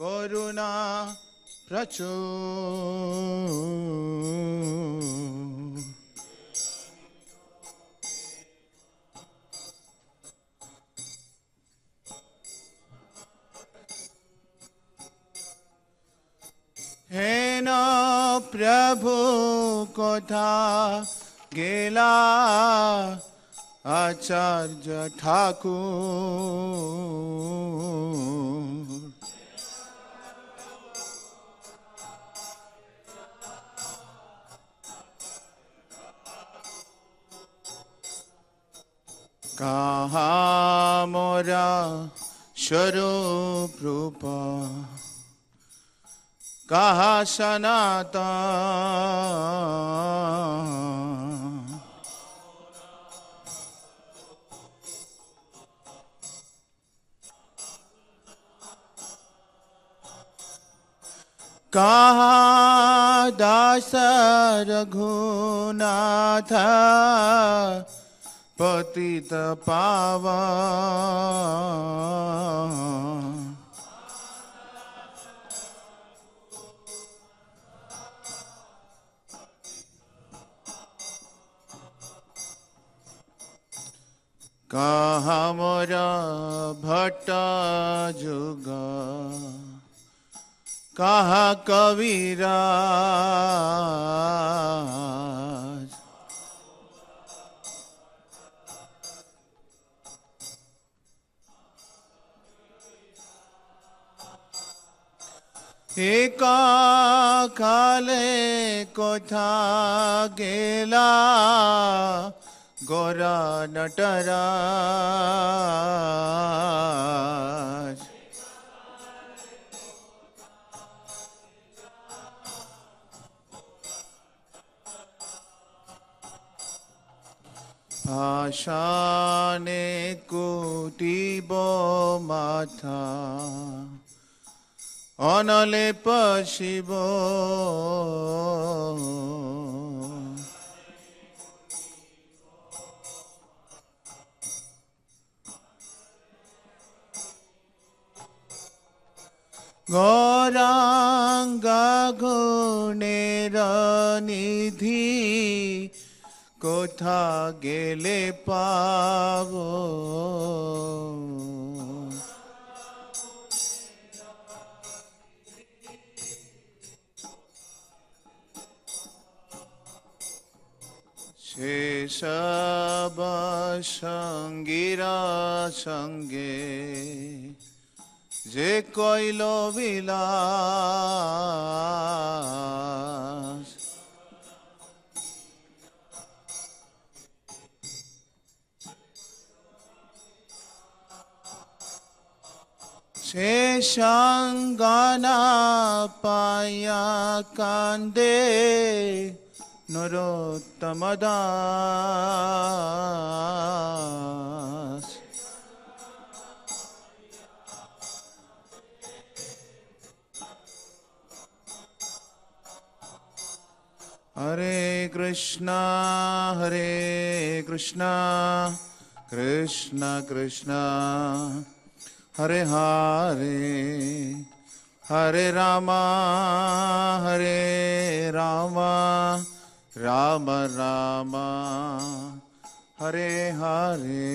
করুণা প্রচুর। হেন প্রভু কোথা গেলা আচার্য ঠাকুর। কাহা মোরা স্বরূপ রূপ কাহা সনাতন। কাহা দাস রঘুনাথ পতিত পাবন। কাহা মোরা ভট্ট যুগ কাহা কবিরাজ। একা কালে কোথা গেলা গোরা নটরাজ। পাষাণে কুটিব মাথা অনলে পশিব। গৌরাঙ্গা গুণের নিধি কোথা গেলে পাব। সেসব সঙ্গীরা সঙ্গে যে কইল বিলাস। সে সঙ্গনা পায়া কান্দে নরোত্তম দাস। হরে কৃষ্ণ কৃষ্ণ কৃষ্ণ হরে হরে হরে রাম রাম রাম হরে হরে।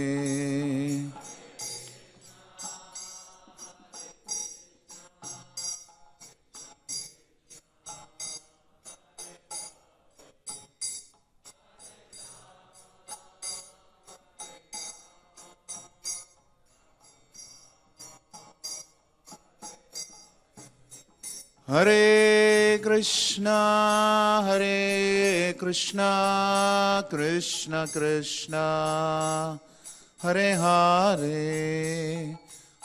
হরে Krishna Krishna Krishna Hare Hare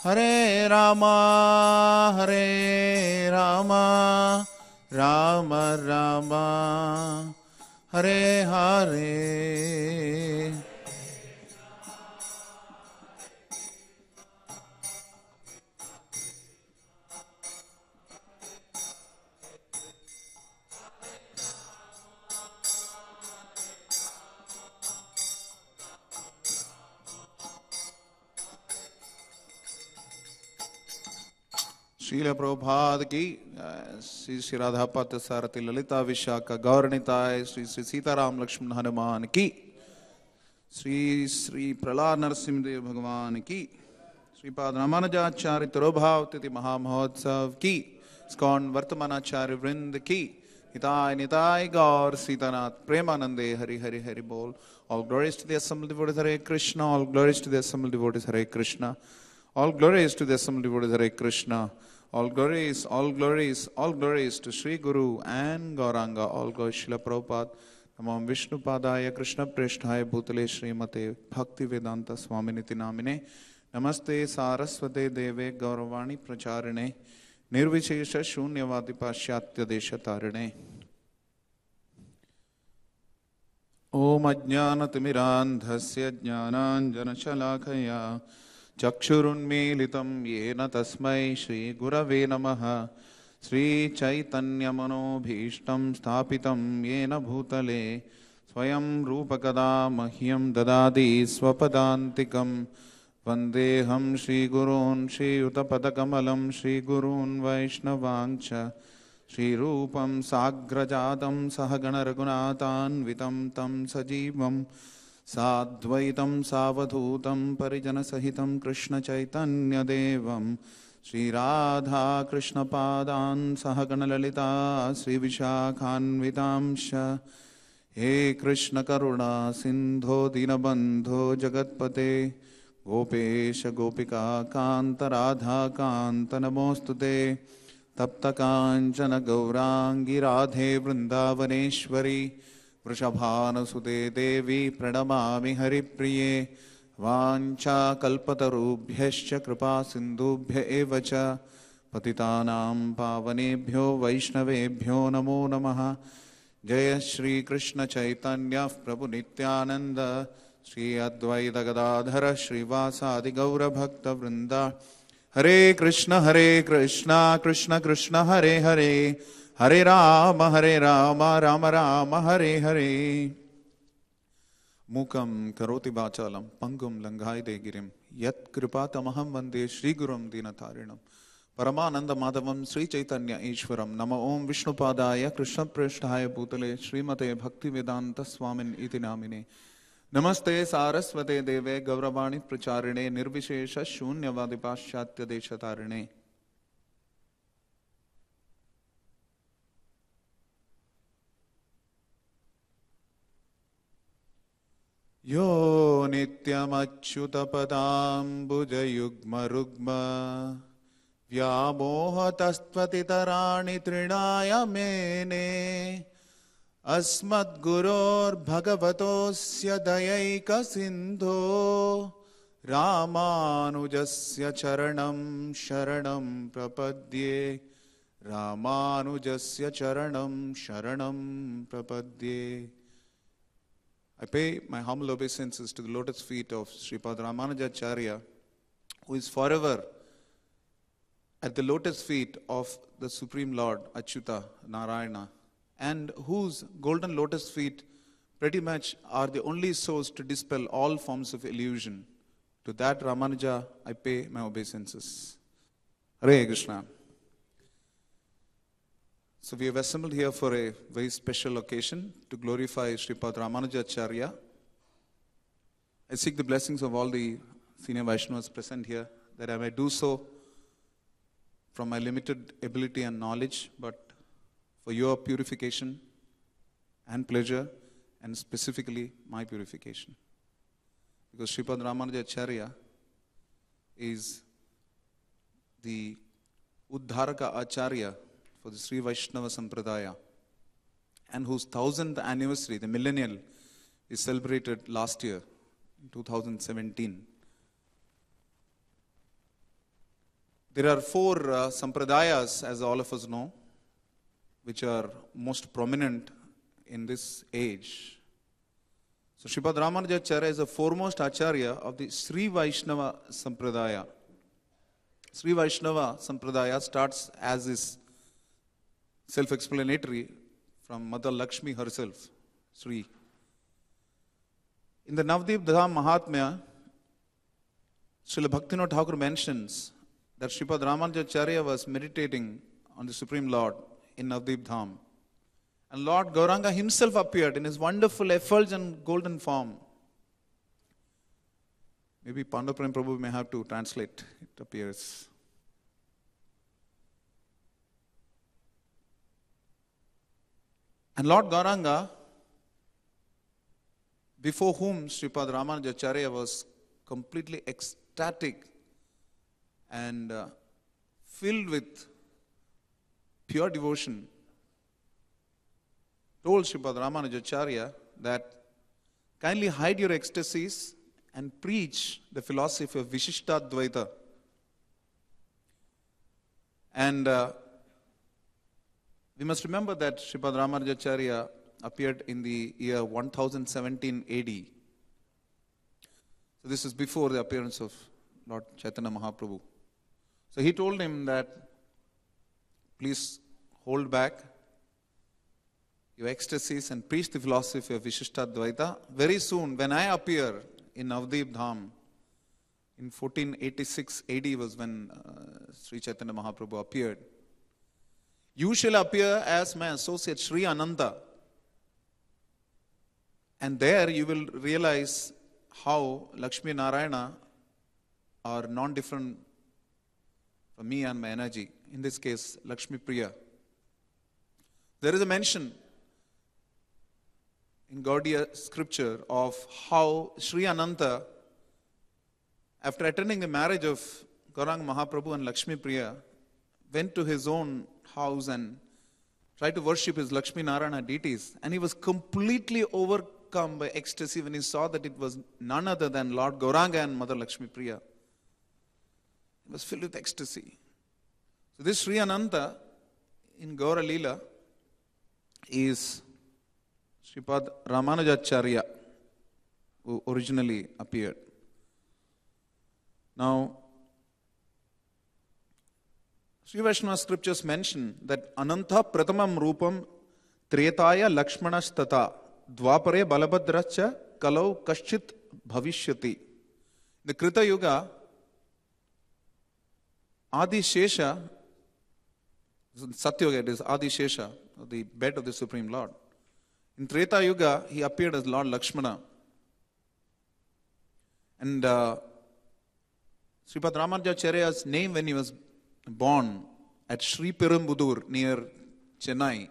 Hare Ram Ram Ram Hare Hare. Srila Prabhupada ki, Sri Radhapata Sarati Lalita Vishaka Gauranitai, Sri Sitaram Lakshman Hanuman ki, Sri Prahlad Narasimhadev Bhagavan ki, Sripada Ramanujacarya Tirobhav Titi Mahamahotsav ki, Skon Vartamanacharya Vrind ki, Nitai Nitai Gaur Sitanath Premanande Hari Hari Hari Bol. All glories to the assembled devotees Hare Krishna, all glories to the assembled devotees Hare Krishna, all glories to the assembled devotees Hare Krishna, all glories, all glories, all glories to Sri Guru and Gauranga, all glories Srila Prabhupada. Namam Vishnu Padaya Krishna Presthaya Bhutale Srimate Bhakti Vedanta Swaminiti Namine Namaste Saraswate Deve Gauravani Pracharine Nirvichesha Shunyavadi Pashyatya Desha Tarine Om Ajnanatimirandhasya Jnananjanashalakaya Chakshurunmilitam Yena Tasmai Shri Gurave Namaha Sri Chaitanya Manobhishtam Sthapitam Yena Bhutale Swayam Rupakada Mahyam Dadadi Swapadantikam Vandeham Shri Gurun Shri Utapadakamalam Shri Gurun Vaishnavangcha Shri Rupam Sagrajadam Sahagana Raghunathan Vitam Tam Sajivam Sadvaitam Savadhutam Parijana Sahitam Krishna Chaitanya Devam Shri Radha Krishna Padan Sahagana Lalita Sri Vishakhan Vitamsha He Krishna Karuna Sindho Dinabandho Jagatpate Gopesha Gopika Kanta Radha Kanta Namostute Tapta Kanchana Gaurangi Radhe Vrindavaneshwari Vrishabhana Sude Devi Pranamami Haripriye Vancha Kalpatarubhyascha Kripa Sindhubhya Evacha Patitanam Pavanebhyo Vaishnavebhyo Namo Namaha Jaya Shri Krishna Chaitanya Prabhu Nityananda Shri Advaita Gadadhara Shri Vasadi Gaura Bhakta Vrinda Hare Krishna Krishna Krishna Hare Hare Hare Rama Rama Rama Hare Hare Mukam karoti bachalam pangum langhai de girim yat kripatamaham vande Shri Gurum dinatarinam Paramananda Madhavam Sri Chaitanya Ishwaram Nama Om Vishnu Padaya Krishna Presthaya Bhutale Srimate Bhakti Vedanta Swamin Iti Namine Namaste Saraswate Deve Gauravani Pracharine Nirvishesha Shunyavadi Pashyatya Deshatarine Yo Nityam Achyuta Padam Bhuja Yugma Rugma Vyamoha Tastvati Tarani Trinaya Mene Asmat Guror Bhagavatosya Dayaika Sindho Ramanujasya Charanam Sharanam Prapadye Ramanujasya Charanam Sharanam Prapadye I pay my humble obeisances to the lotus feet of Sripada Ramanujacarya, who is forever at the lotus feet of the Supreme Lord Achyuta Narayana, and whose golden lotus feet pretty much are the only source to dispel all forms of illusion. To that Ramanuja, I pay my obeisances. Hare Krishna. So we have assembled here for a very special occasion to glorify Sripada Ramanujacarya. I seek the blessings of all the senior Vaishnavas present here, that I may do so from my limited ability and knowledge, but for your purification and pleasure, and specifically my purification. Because Sripada Ramanujacarya is the Uddharaka Acharya for the Sri Vaishnava Sampradaya, and whose 1000th anniversary, the millennial, is celebrated last year, in 2017. There are 4 Sampradayas, as all of us know, which are most prominent in this age. So Sripada Ramanujacarya is the foremost Acharya of the Sri Vaishnava Sampradaya. Sri Vaishnava Sampradaya starts as is self-explanatory from Mother Lakshmi herself, Sri. In the Navdeep Dham Mahatmya, Srila Bhaktivinoda Thakur mentions that Sripada Ramanujacarya was meditating on the Supreme Lord in Navdeep Dham. And Lord Gauranga himself appeared in his wonderful effulgent golden form. Maybe Pandapuram Prabhu may have to translate, it appears. And Lord Gauranga, before whom Sripada Ramanujacarya was completely ecstatic and filled with pure devotion, told Sripada Ramanujacarya that kindly hide your ecstasies and preach the philosophy of Vishishtadvaita. And we must remember that Sripada Ramanujacarya appeared in the year 1017 AD. So this is before the appearance of Lord Chaitanya Mahaprabhu. So he told him that, please hold back your ecstasies and preach the philosophy of Vishishtadvaita. Very soon, when I appear in Navdeep Dham, in 1486 AD was when Sri Chaitanya Mahaprabhu appeared. You shall appear as my associate Sri Ananta. And there you will realize how Lakshmi Narayana are non-different from me and my energy. In this case, Lakshmi Priya. There is a mention in Gaudiya scripture of how Sri Ananta, after attending the marriage of Gauranga Mahaprabhu and Lakshmi Priya, went to his own house and tried to worship his Lakshmi Narayana deities. And he was completely overcome by ecstasy when he saw that it was none other than Lord Gauranga and Mother Lakshmi Priya. He was filled with ecstasy. So this Sri Ananta in Gaura Leela is Sripada Ramanujacarya, who originally appeared. Now, Sri Vaishnava scriptures mention that Ananta Pratamam Rupam Tretaya Lakshmanastata Dwapare Balabhadracha Kalau Kashchit Bhavishyati. The Krita Yuga, Adi Shesha, Satya Yuga, it is Adi Shesha, the bed of the Supreme Lord. In Treta Yuga, he appeared as Lord Lakshmana. And Sripada Ramanujacarya's name when he was born at Sri Perumbudur near Chennai.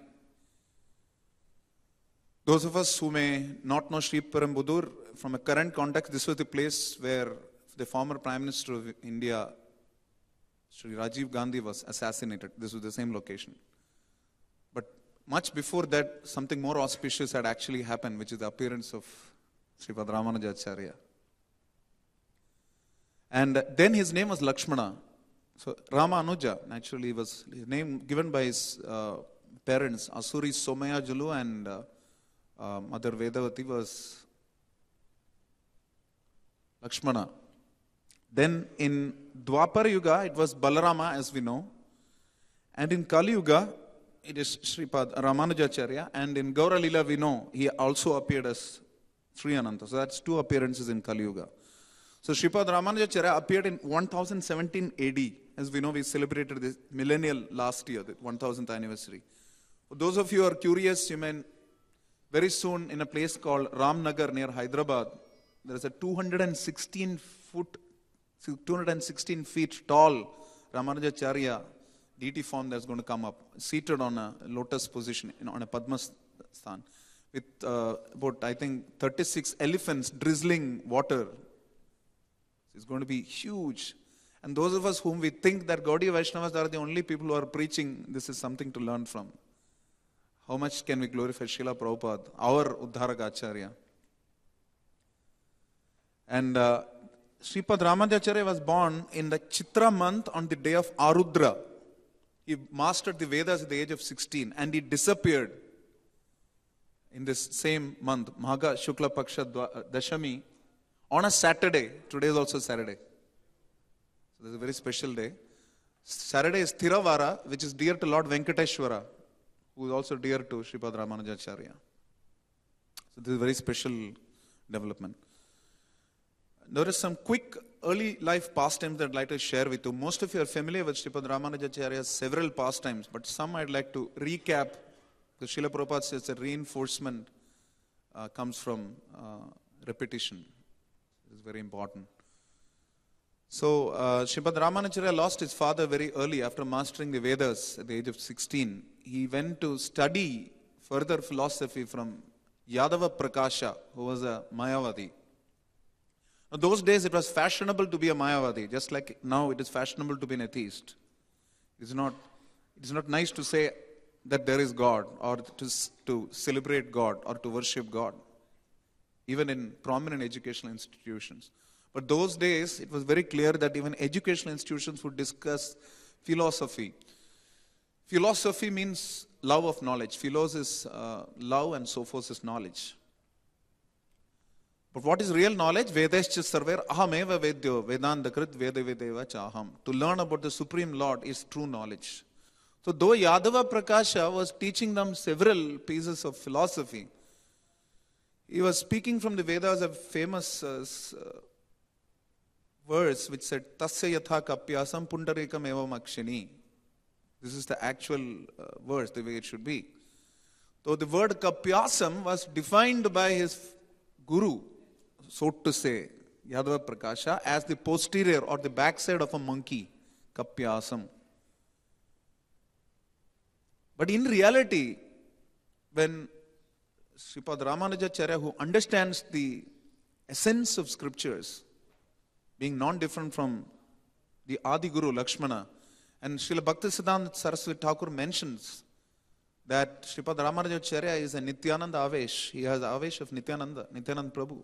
Those of us who may not know Sri Perumbudur, from a current context, this was the place where the former Prime Minister of India, Sri Rajiv Gandhi, was assassinated. This was the same location. But much before that, something more auspicious had actually happened, which is the appearance of Sripada Ramanujacarya. And then his name was Lakshmana. So Ramanuja, naturally, was his name given by his parents. Asuri Somaya Julu and Mother Vedavati was Lakshmana. Then in Dwapara Yuga, it was Balarama, as we know. And in Kali Yuga, it is Sripad Ramanujacarya. And in Gaura Leela, we know he also appeared as Sri Ananta. So that's two appearances in Kali Yuga. So Sripad Ramanujacarya appeared in 1017 AD. As we know, we celebrated this millennial last year, the 1000th anniversary. For those of you who are curious, you may very soon in a place called Ramnagar near Hyderabad, there is a 216 feet tall Ramanujacharya deity form that's going to come up, seated on a lotus position, on a Padma Sthan, with about, I think, 36 elephants drizzling water. It's going to be huge. And those of us whom we think that Gaudiya Vaishnavas are the only people who are preaching, this is something to learn from. How much can we glorify Srila Prabhupada, our Uddharaka Acharya? And Sripad Ramanujacarya was born in the Chitra month on the day of Arudra. He mastered the Vedas at the age of 16 and he disappeared in this same month, Magha Shukla Paksha Dashami, on a Saturday. Today is also Saturday. So this is a very special day. Saturday is Thiravara, which is dear to Lord Venkateshwara, who is also dear to Sripad Ramanujacarya. So this is a very special development. there is some quick early life pastimes that I'd like to share with you. Most of you are familiar with Sripada Ramanujacarya's several pastimes, but some I'd like to recap. The Srila Prabhupada says that reinforcement comes from repetition. It's very important. So, Sripada Ramanujacarya lost his father very early after mastering the Vedas at the age of 16. He went to study further philosophy from Yadava Prakasha, who was a Mayavadi. Now, those days it was fashionable to be a Mayavadi, just like now it is fashionable to be an atheist. It is not nice to say that there is God, or to celebrate God, or to worship God, even in prominent educational institutions. But those days, it was very clear that even educational institutions would discuss philosophy. Philosophy means love of knowledge. Philos is love and sophos is knowledge. But what is real knowledge? Vedascha sarver ahameva vedyo vedandakrit vedavedeva chaham. To learn about the Supreme Lord is true knowledge. So though Yadava Prakasha was teaching them several pieces of philosophy, he was speaking from the Vedas, a famous verse which said, Tasya yatha kapyasam pundarikam evam akshini. This is the actual verse, the way it should be. So the word kapyasam was defined by his guru, so to say, Yadava Prakasha, as the posterior or the backside of a monkey, kapyasam. But in reality, when Sripada Ramanujacarya, who understands the essence of scriptures, being non-different from the Adi Guru Lakshmana, and Srila Bhaktisiddhanta Saraswati Thakur mentions that Sripada Ramanujacarya is a Nityananda Avesh. He has Avesh of Nityananda Prabhu,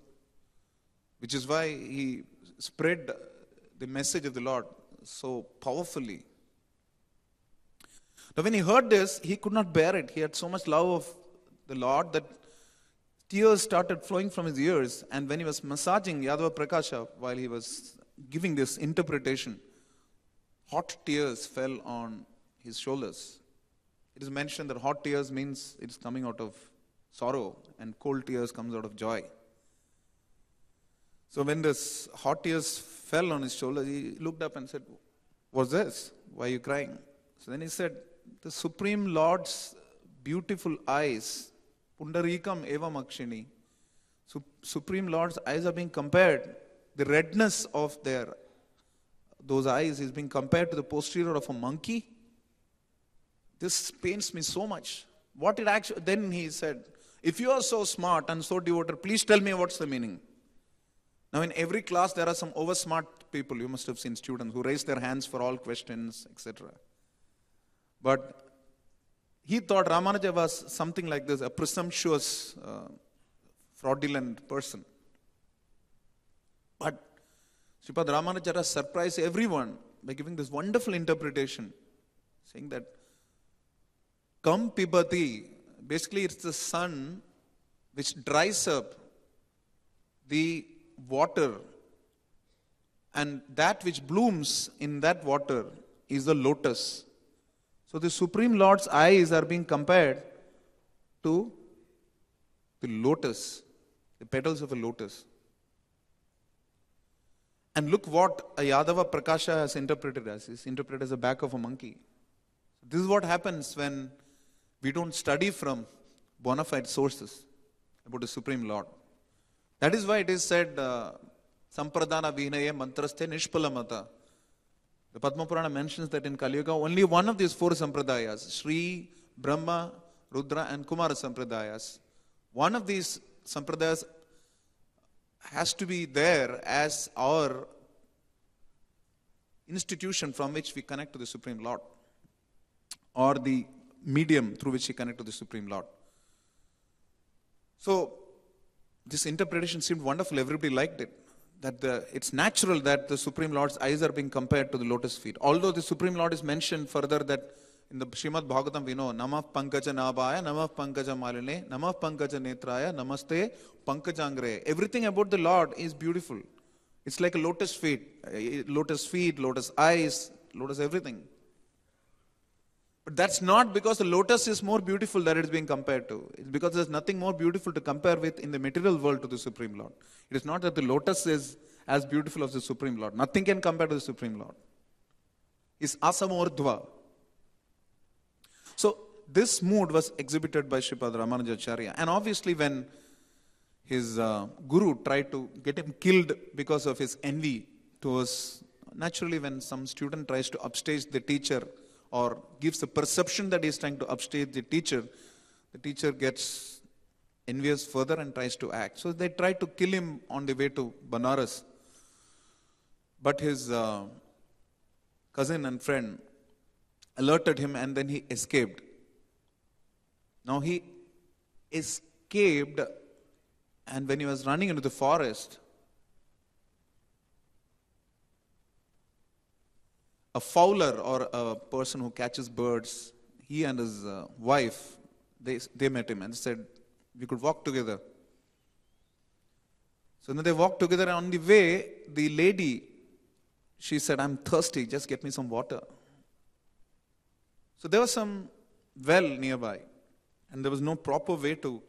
which is why he spread the message of the Lord so powerfully. Now when he heard this, he could not bear it. He had so much love of the Lord that tears started flowing from his ears. And when he was massaging Yadava Prakasha while he was giving this interpretation, hot tears fell on his shoulders. It is mentioned that hot tears means it's coming out of sorrow and cold tears comes out of joy. So when this hot tears fell on his shoulders, he looked up and said, "What's this? Why are you crying?" So then he said, "The Supreme Lord's beautiful eyes, Pundarikam evam akshini." Supreme Lord's eyes are being compared. The redness of those eyes is being compared to the posterior of a monkey. This pains me so much. What it actually, then he said, "If you are so smart and so devoted, please tell me what's the meaning." Now in every class there are some oversmart people, you must have seen students who raise their hands for all questions, etc. But he thought Ramanuja was something like this, a presumptuous, fraudulent person. But Sripada Ramanujacarya surprised everyone by giving this wonderful interpretation, saying that Kam Pibati, basically it's the sun which dries up the water, and that which blooms in that water is the lotus. So the Supreme Lord's eyes are being compared to the lotus, the petals of a lotus. And look what a Yadava Prakasha has interpreted as. It's interpreted as the back of a monkey. This is what happens when we don't study from bona fide sources about the Supreme Lord. That is why it is said, Sampradana Vihinaye Mantraste Nishpalamata. The Padma Purana mentions that in Kali Yuga, only one of these four Sampradayas, Sri, Brahma, Rudra and Kumara Sampradayas, one of these Sampradayas has to be there as our institution from which we connect to the Supreme Lord, or the medium through which we connect to the Supreme Lord. So, this interpretation seemed wonderful. Everybody liked it. That it's natural that the Supreme Lord's eyes are being compared to the lotus feet. Although the Supreme Lord is mentioned further that in the Srimad Bhagavatam we know, Namah Pankaja Nabhaya, Namah Pankaja Maline, Namah Pankaja Netraya, Namaste Pankajangre. Everything about the Lord is beautiful. It's like a lotus feet, lotus eyes, lotus everything. But that's not because the lotus is more beautiful that it's being compared to. It's because there's nothing more beautiful to compare with in the material world to the Supreme Lord. It is not that the lotus is as beautiful as the Supreme Lord. Nothing can compare to the Supreme Lord. He's asamordhva. So this mood was exhibited by Sripada Ramanujacarya. And obviously when his guru tried to get him killed because of his envy towards, naturally when some student tries to upstage the teacher or gives the perception that he is trying to upstage the teacher gets envious further and tries to act. So they tried to kill him on the way to Banaras. But his cousin and friend alerted him and then he escaped. Now he escaped, and when he was running into the forest, a fowler or a person who catches birds, he and his wife, they met him and said, we could walk together. So then they walked together, and on the way, the lady, she said, I'm thirsty, just get me some water. So there was some well nearby, and there was no proper way to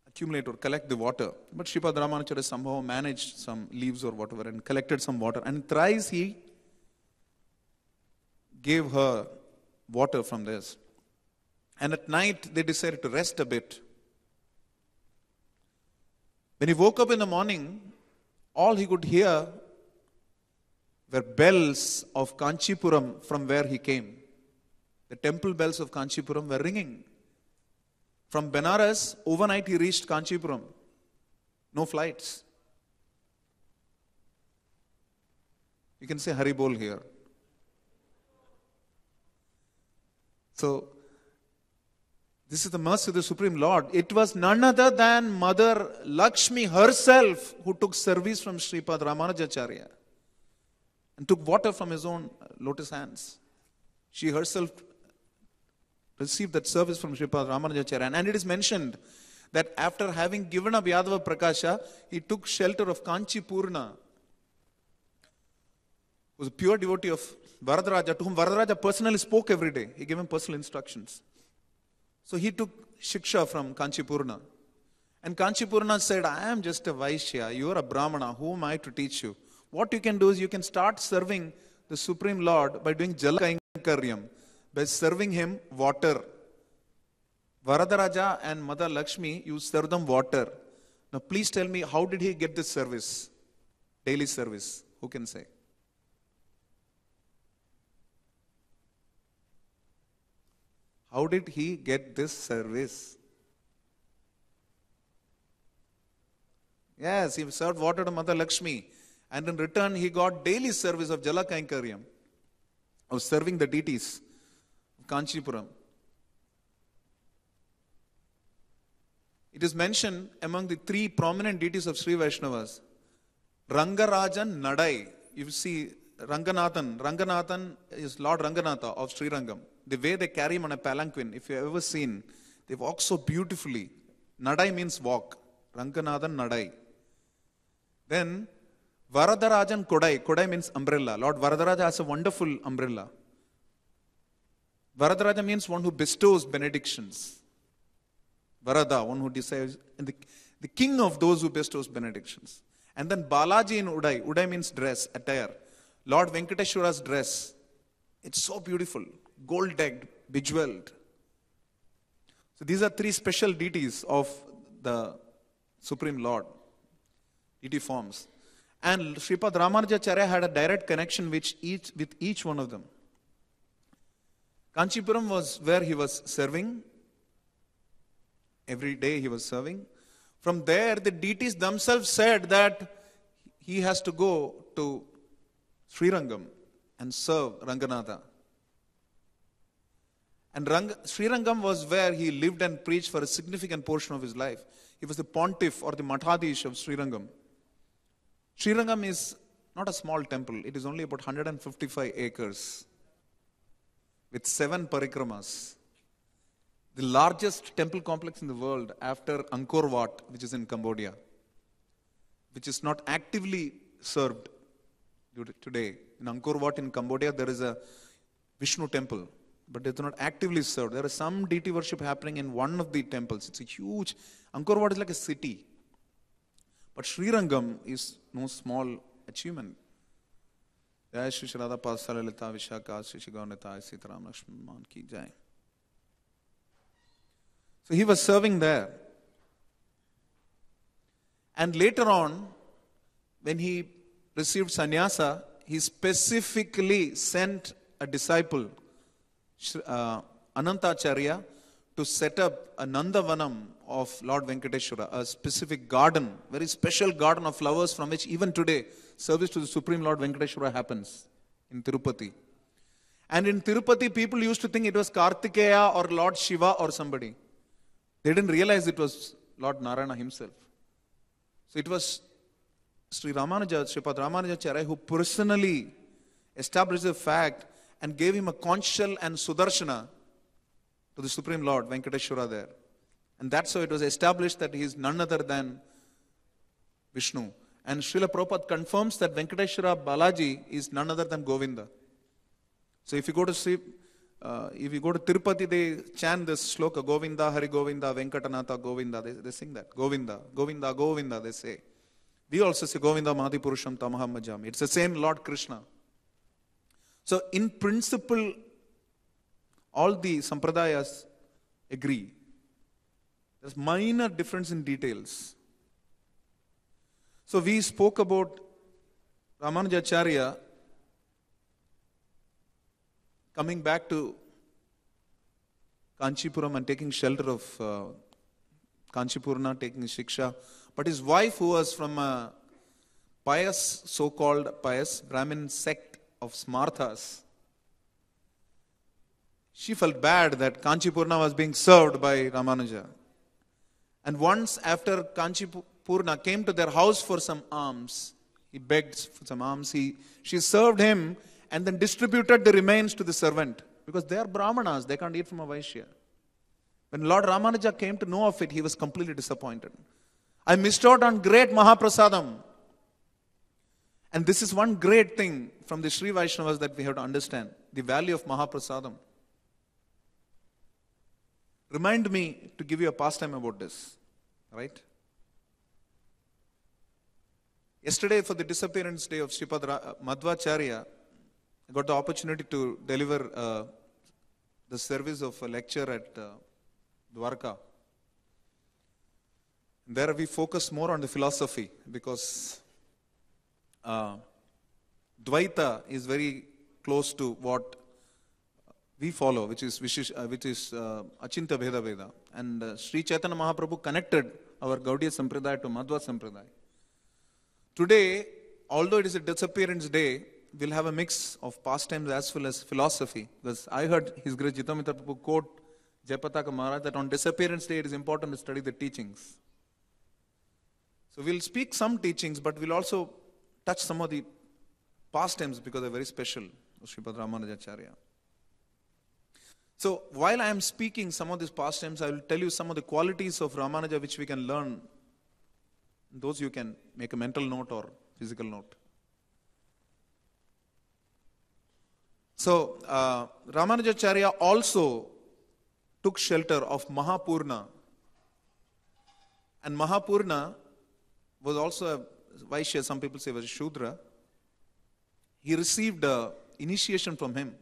accumulate or collect the water. But Sripada Ramanujacarya somehow managed some leaves or whatever and collected some water. And thrice he gave her water from this. And at night they decided to rest a bit. When he woke up in the morning, all he could hear were bells of Kanchipuram from where he came. The temple bells of Kanchipuram were ringing. From Benares, overnight he reached Kanchipuram. No flights. You can say Haribol here. So, this is the mercy of the Supreme Lord. It was none other than Mother Lakshmi herself who took service from Sripada Ramanujacarya and took water from his own lotus hands. She herself received that service from Sripada Ramanujacarya. And it is mentioned that after having given up Yadava Prakasha, he took shelter of Kanchipurna, who was a pure devotee of Varadaraja, to whom Varadaraja personally spoke every day. He gave him personal instructions. So he took Shiksha from Kanchipurna. And Kanchipurna said, I am just a Vaishya, you are a Brahmana, who am I to teach you? What you can do is you can start serving the Supreme Lord by doing Jala Kainkaryam, by serving him water. Varadaraja and Mother Lakshmi, you serve them water. Now please tell me, how did he get this service? Daily service. Who can say? How did he get this service? Yes, he served water to Mother Lakshmi. And in return, he got daily service of Jala Kainkaryam, of serving the deities of Kanchipuram. It is mentioned among the three prominent deities of Sri Vaishnavas, Rangarajan Nadai. You see, Ranganathan is Lord Ranganatha of Sri Rangam. The way they carry him on a palanquin, if you have ever seen, they walk so beautifully. Nadai means walk. Ranganathan Nadai. Then Varadarajan Kodai. Kodai means umbrella. Lord Varadaraja has a wonderful umbrella. Varadaraja means one who bestows benedictions. Varada, one who decides, and the king of those who bestows benedictions. And then Balaji in Udai. Udai means dress, attire. Lord Venkateshwara's dress. It's so beautiful. Gold-decked, bejeweled. So these are three special deities of the Supreme Lord. Deity forms. And Sripada Ramanujacarya had a direct connection with each one of them. Kanchipuram was where he was serving. Every day he was serving. From there, the deities themselves said that he has to go to Srirangam and serve Ranganatha. And Srirangam was where he lived and preached for a significant portion of his life. He was the pontiff or the Mathadish of Srirangam. Srirangam is not a small temple. It is only about 155 acres with 7 parikramas. The largest temple complex in the world after Angkor Wat, which is in Cambodia, which is not actively served today. In Angkor Wat in Cambodia, there is a Vishnu temple, but it's not actively served. There is some deity worship happening in one of the temples. It's a huge, Angkor Wat is like a city. But Srirangam is no small achievement. Jai Shri Sripada Lalita Vishaka Shri Gaunita Sitaram Lakshman Ki Jai. So he was serving there. And later on, when he received sannyasa, he specifically sent a disciple, Anantacharya, to set up a Nandavanam of Lord Venkateshwara, a specific garden, very special garden of flowers from which even today service to the Supreme Lord Venkateshwara happens in Tirupati. And in Tirupati, people used to think it was Kartikeya or Lord Shiva or somebody. They didn't realize it was Lord Narayana himself. So it was Sripada Ramanujacarya who personally established the fact and gave him a conchal and Sudarshana to the Supreme Lord Venkateshwara there. And that's how it was established that he is none other than Vishnu. And Srila Prabhupada confirms that Venkateshwara Balaji is none other than Govinda. So if you go to Tirupati, they chant this shloka, Govinda, Hari Govinda, Venkatanatha Govinda. They sing that. Govinda, Govinda, Govinda, they say. We also say Govinda Mahadi Purusham Tamaham Majami. It's the same Lord Krishna. So in principle, all the sampradayas agree. There's minor difference in details. So we spoke about Ramanujacarya coming back to Kanchipuram and taking shelter of Kanchipurna, taking Shiksha. But his wife, who was from a pious, so-called pious Brahmin sect of Smarthas, she felt bad that Kanchipurna was being served by Ramanuja. And once after Kanchipurna came to their house for some alms, he begged for some alms, she served him and then distributed the remains to the servant. Because they are Brahmanas, they can't eat from a Vaishya. When Lord Ramanuja came to know of it, he was completely disappointed. I missed out on great Mahaprasadam. And this is one great thing from the Sri Vaishnavas that we have to understand. The value of Mahaprasadam. Remind me to give you a pastime about this. Right? Yesterday, for the disappearance day of Sripada Madhvacharya, I got the opportunity to deliver the service of a lecture at Dwarka. There we focus more on the philosophy because Dvaita is very close to what we follow, which is Achinta Veda Veda. And Sri Chaitanya Mahaprabhu connected our Gaudiya Sampradaya to Madhva Sampradaya. Today, although it is a disappearance day, we'll have a mix of pastimes as well as philosophy. Because I heard His Grace Jitamitra Prabhu quote Jayapataka Maharaj that on disappearance day it is important to study the teachings. So we'll speak some teachings, but we'll also touch some of the pastimes because they're very special of Sripada Ramanujacharya. So while I am speaking some of these pastimes, I will tell you some of the qualities of Ramanuja which we can learn. Those you can make a mental note or physical note. So Ramanujacharya also took shelter of Mahapurna. And Mahapurna was also a Vaishya, some people say was a Shudra. He received initiation from him.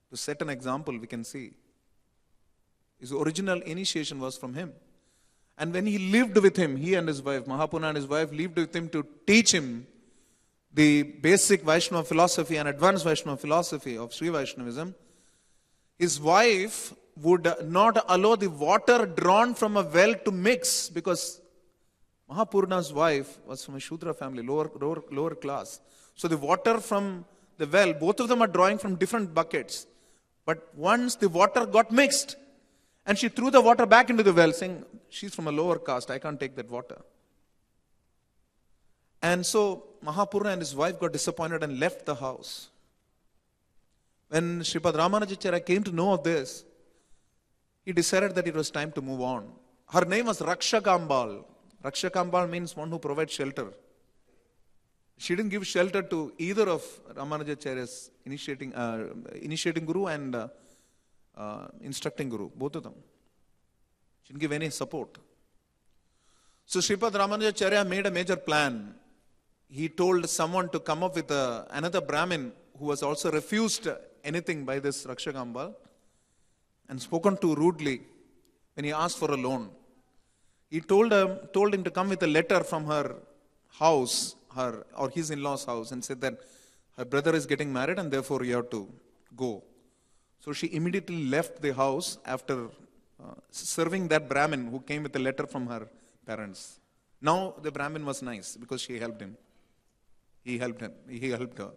To set an example, we can see. His original initiation was from him. And when he lived with him, he and his wife, Mahapurna and his wife lived with him to teach him the basic Vaishnava philosophy and advanced Vaishnava philosophy of Sri Vaishnavism. His wife would not allow the water drawn from a well to mix because Mahapurna's wife was from a Shudra family, lower class. So the water from the well, both of them are drawing from different buckets. But once the water got mixed, and she threw the water back into the well, saying, she's from a lower caste, I can't take that water. And so Mahapurna and his wife got disappointed and left the house. When Sripada Ramanujacharya came to know of this, he decided that it was time to move on. Her name was Rakshakambal. Rakshakambal means one who provides shelter. She didn't give shelter to either of Ramanujacharya's initiating guru and instructing guru, both of them. She didn't give any support. So Sripada Ramanujacarya made a major plan. He told someone to come up with another Brahmin who was also refused anything by this Rakshakambal and spoken to rudely when he asked for a loan. He told him to come with a letter from her house, or his in-laws' house, and said that her brother is getting married and therefore you have to go. So she immediately left the house after serving that Brahmin who came with a letter from her parents. Now the Brahmin was nice because she helped him. He helped her.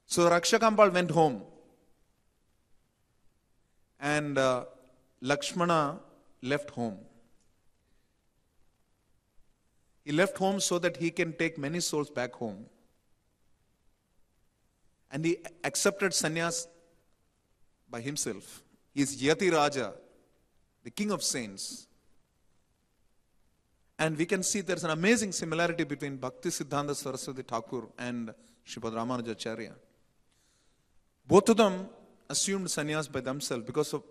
So Rakshakambal went home. And Lakshmana left home. He left home so that he can take many souls back home. And he accepted sannyas by himself. He is Yati Raja, the king of saints. And we can see there's an amazing similarity between Bhakti Siddhanta Saraswati Thakur and Sripada Ramanujacarya. Both of them assumed sannyas by themselves because of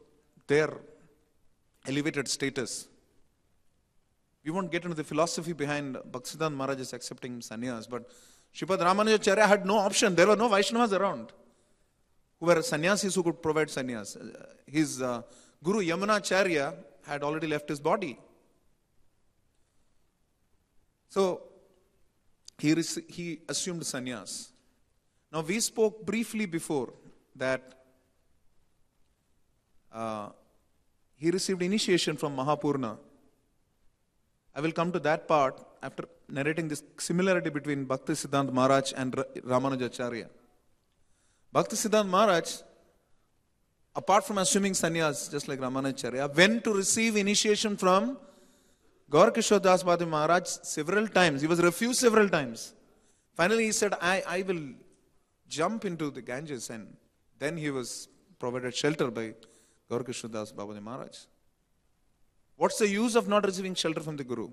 their elevated status. We won't get into the philosophy behind Bhaktisiddhanta Maharaj's accepting sannyas, but Sripada Ramanujacarya had no option. There were no Vaishnavas around who were sannyasis who could provide sannyas. His Guru Yamunacharya had already left his body. So he assumed sannyas. Now we spoke briefly before that he received initiation from Mahapurna. I will come to that part after narrating this similarity between Bhaktisiddhanta Maharaj and Ramanujacharya. Bhaktisiddhanta Maharaj, apart from assuming sannyas just like Ramanujacharya, went to receive initiation from Gaurkishore Das Bhadi Maharaj several times. He was refused several times. Finally he said, I will jump into the Ganges, and then he was provided shelter by Gaurkishore Das Bhadi Maharaj. What's the use of not receiving shelter from the Guru?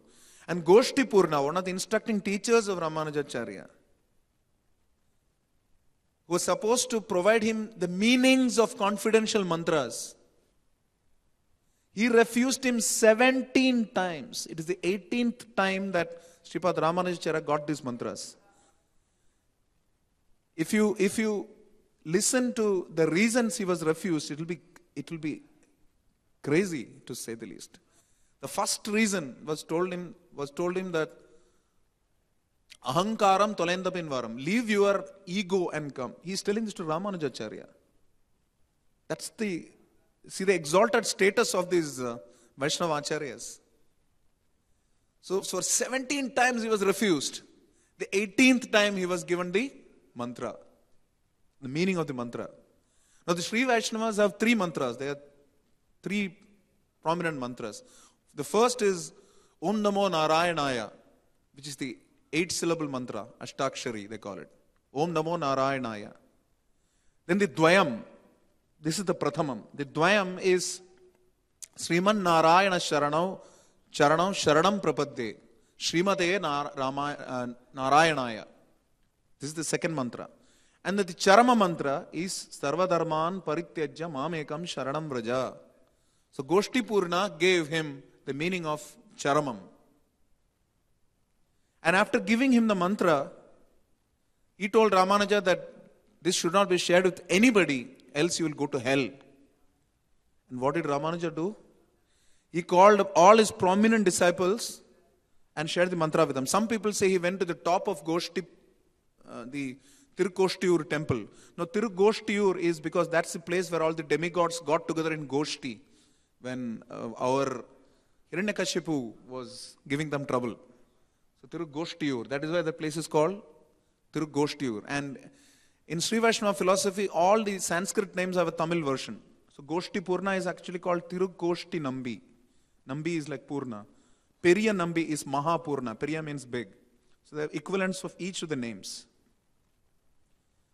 And Goshti Purna, one of the instructing teachers of Ramanujacharya, who was supposed to provide him the meanings of confidential mantras, he refused him 17 times. It is the 18th time that Sripada Ramanujacharya got these mantras. If you listen to the reasons he was refused, it will be crazy to say the least. The first reason was told him that Ahankaram Tolendapinvaram, leave your ego and come. He is telling this to Ramanujacharya. That's the exalted status of these Vaishnava Acharyas. So for 17 times he was refused. The 18th time he was given the mantra, the meaning of the mantra. Now the Sri Vaishnavas have 3 mantras. They have 3 prominent mantras. The first is Om Namo Narayanaya, which is the 8-syllable mantra, Ashtakshari they call it. Om Namo Narayanaya. Then the Dvayam, this is the Prathamam. The Dvayam is Sriman Narayana Sharanam Sharanam Prapadde, Srimate Narayanaya. This is the second mantra. And the Charama mantra is Sarvadharman Parityajya Mamekam Sharanam Vraja. So Goshti Purna gave him the meaning of Charamam. And after giving him the mantra, he told Ramanuja that this should not be shared with anybody, else you will go to hell. And what did Ramanuja do? He called all his prominent disciples and shared the mantra with them. Some people say he went to the top of Goshti, the Tirukoshtiyur temple. Now Tirukoshtiyur is because that's the place where all the demigods got together in Goshti when our Hiranyakashipu was giving them trouble. So Tirukoshtiyur, that is why the place is called Tirukoshtiyur. And in Sri Vaishnava philosophy, all the Sanskrit names have a Tamil version. So Goshti Purna is actually called Tirukoshti Nambi. Nambi is like Purna. Periya Nambi is Mahapurna. Periya means big. So they have equivalents of each of the names.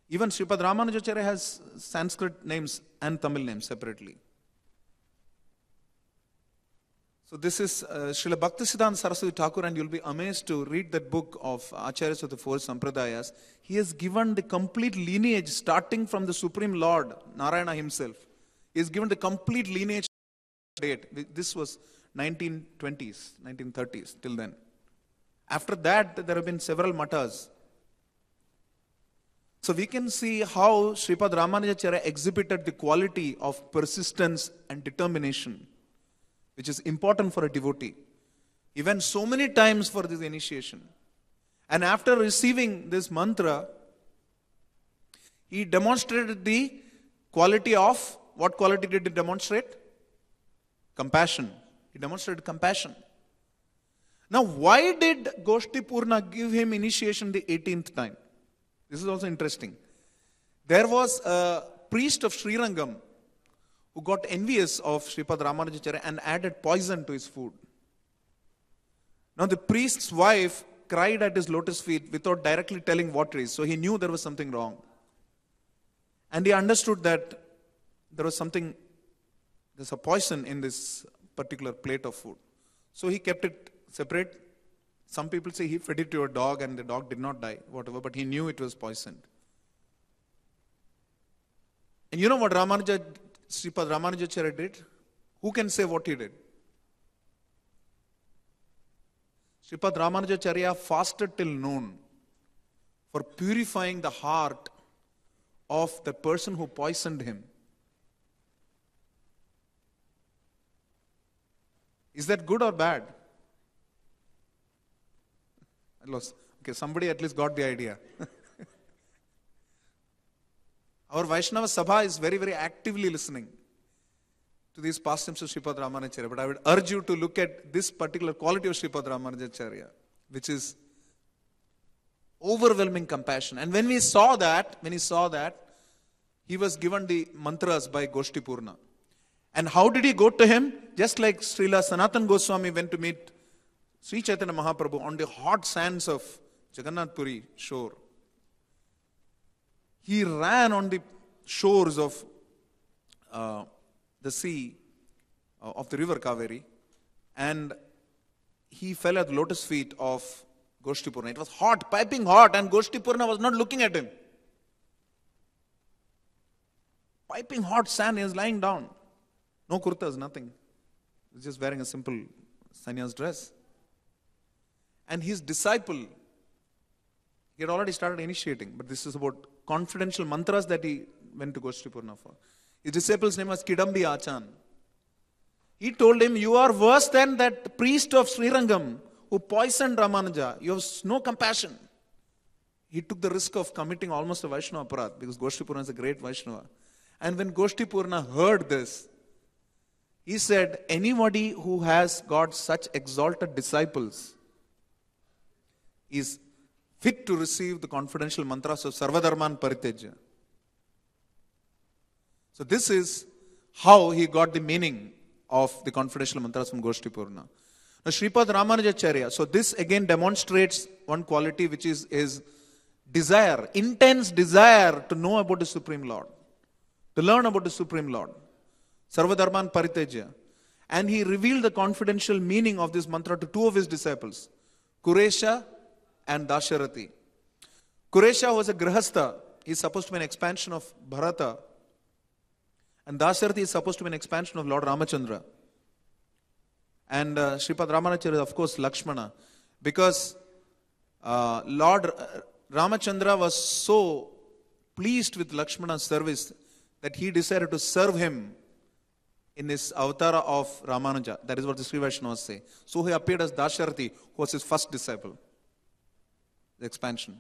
Even Sripada Ramanujacharya has Sanskrit names and Tamil names separately. So this is Srila Bhaktisiddhanta Saraswati Thakur, and you'll be amazed to read that book of Acharyas of the 4 Sampradayas. He has given the complete lineage starting from the Supreme Lord, Narayana himself. He has given the complete lineage date. This was 1920s, 1930s, till then. After that, there have been several mattas. So we can see how Sripada Ramanujacarya exhibited the quality of persistence and determination, which is important for a devotee. He went so many times for this initiation. And after receiving this mantra, he demonstrated the quality of, what quality did he demonstrate? Compassion. He demonstrated compassion. Now, why did Goshti Purna give him initiation the 18th time? This is also interesting. There was a priest of Srirangam who got envious of Sripada Ramanujacarya and added poison to his food. Now, the priest's wife cried at his lotus feet without directly telling what it is. So he knew there was something wrong. And he understood that there was something, there's a poison in this particular plate of food. So he kept it separate. Some people say he fed it to a dog and the dog did not die, whatever, but he knew it was poisoned. And you know what Sripada Ramanujacharya did? Who can say what he did? Sripada Ramanujacharya fasted till noon for purifying the heart of the person who poisoned him. Is that good or bad? I lost. Okay, somebody at least got the idea. Our Vaishnava Sabha is very, very actively listening to these pastimes of Sripada Ramanujacharya. But I would urge you to look at this particular quality of Sripada Ramanujacharya, which is overwhelming compassion. And when he saw that, he was given the mantras by Goshti Purna. And how did he go to him? Just like Srila Sanatan Goswami went to meet Sri Chaitanya Mahaprabhu on the hot sands of Jagannath Puri shore. He ran on the shores of the sea, of the river Kaveri, and he fell at the lotus feet of Goshti Purna. It was hot, piping hot, and Goshti Purna was not looking at him. Piping hot sand, he was lying down. No kurtas, nothing. He was just wearing a simple sannyas dress. And his disciple, he had already started initiating, but this is about confidential mantras that he went to Goshti Purna for. His disciple's name was Kidambi Achan. He told him, you are worse than that priest of Srirangam who poisoned Ramanuja. You have no compassion. He took the risk of committing almost a Vaishnava aparat because Goshti Purna is a great Vaishnava. And when Goshti Purna heard this, he said, anybody who has got such exalted disciples is fit to receive the confidential mantras of Sarvadharman Paritejya. So this is how he got the meaning of the confidential mantras from Goshti Purna. Now Sripada Ramanujacharya, so this again demonstrates one quality which is his desire, intense desire to know about the Supreme Lord, to learn about the Supreme Lord. Sarvadharman Paritejya. And he revealed the confidential meaning of this mantra to two of his disciples, Kuresha and Dasharati. Kuresha was a grihastha. He is supposed to be an expansion of Bharata. And Dasharati is supposed to be an expansion of Lord Ramachandra. And Sripada Ramanujacharya is of course Lakshmana. Because Lord Ramachandra was so pleased with Lakshmana's service that he decided to serve him in this avatara of Ramanuja. That is what the Sri Vaishnavas say. So he appeared as Dasharati, who was his first disciple. The expansion.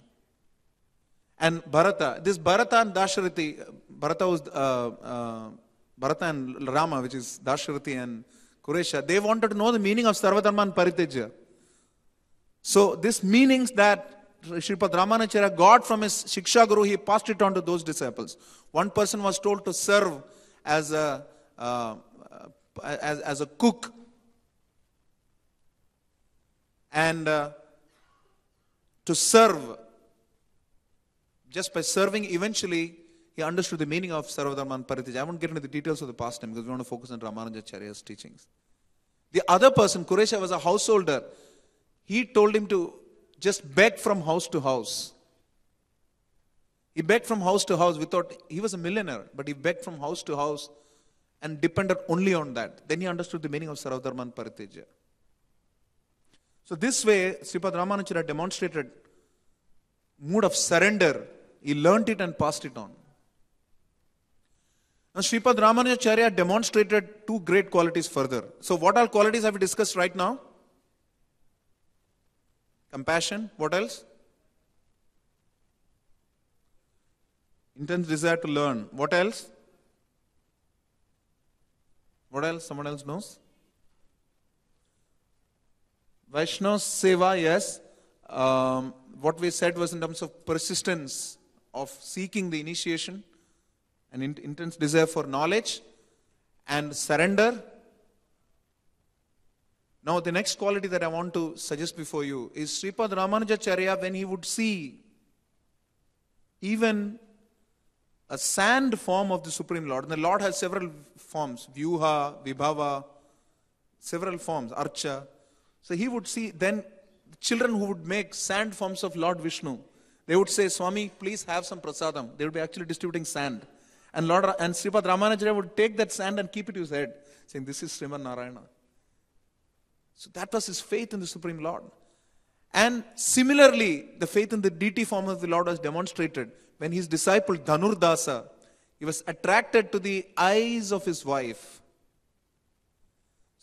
And Bharata, this Bharata and Dasharati, Bharata was Bharata and Rama, which is Dasharati and Kuresha, they wanted to know the meaning of Sarvadharman Paritejya. So this meanings that Sripada Ramanujacharya got from his Shiksha Guru, he passed it on to those disciples. One person was told to serve as a cook, and to serve. Just by serving, eventually he understood the meaning of Sarvadharman Paritejya. I won't get into the details of the past time because we want to focus on Ramanujacharya's teachings. The other person, Kuresha, was a householder. He told him to just beg from house to house. He begged from house to house he was a millionaire, but he begged from house to house and depended only on that. Then he understood the meaning of Sarvadharman Paritejya. So this way, Sripada Ramanujacarya demonstrated mood of surrender. He learnt it and passed it on. Now, Sripada Ramanujacarya demonstrated two great qualities further. So what all qualities have we discussed right now? Compassion. What else? Intense desire to learn. What else? What else? Someone else knows? Vaishnava Seva, yes. What we said was in terms of persistence of seeking the initiation, an intense desire for knowledge and surrender. Now the next quality that I want to suggest before you is Sripada Ramanujacarya, when he would see even a sand form of the Supreme Lord, and the Lord has several forms, Vyuha, Vibhava, several forms, Archa. So he would see then children who would make sand forms of Lord Vishnu. They would say, Swami, please have some prasadam. They would be actually distributing sand. And Sripada Ramanujacarya would take that sand and keep it to his head, saying, this is Sriman Narayana. So that was his faith in the Supreme Lord. And similarly, the faith in the deity form of the Lord was demonstrated when his disciple Dhanurdasa, he was attracted to the eyes of his wife.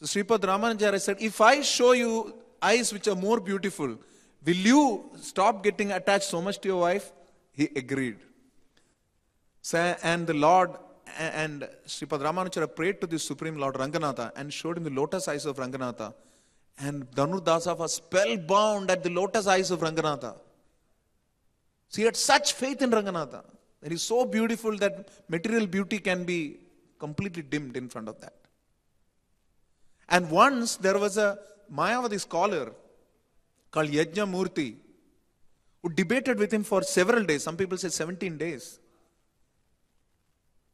So Sripada Ramanujacarya said, if I show you eyes which are more beautiful, will you stop getting attached so much to your wife? He agreed. So, and the Lord and Sripada Ramanujacarya prayed to the Supreme Lord Ranganatha and showed him the lotus eyes of Ranganatha. And Dhanurdasa was spellbound at the lotus eyes of Ranganatha. So he had such faith in Ranganatha. That is so beautiful that material beauty can be completely dimmed in front of that. And once there was a Mayavadi scholar called Yajna Murthy who debated with him for several days. Some people say 17 days.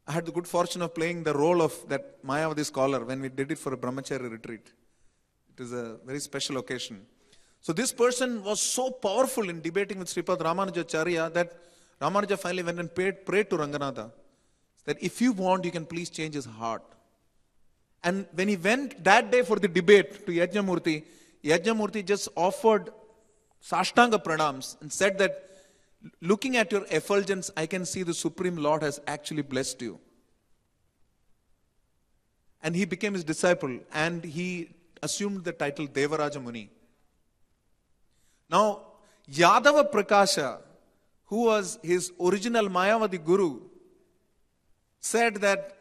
I had the good fortune of playing the role of that Mayavadi scholar when we did it for a Brahmacharya retreat. It was a very special occasion. So this person was so powerful in debating with Sripada Ramanujacarya that Ramanuja finally went and prayed to Ranganatha that if you want, you can please change his heart. And when he went that day for the debate to Yajna Murthy just offered Sashtanga pranams and said that looking at your effulgence, I can see the Supreme Lord has actually blessed you. And he became his disciple and he assumed the title Devaraja Muni. Now, Yadava Prakasha, who was his original Mayavadi guru, said that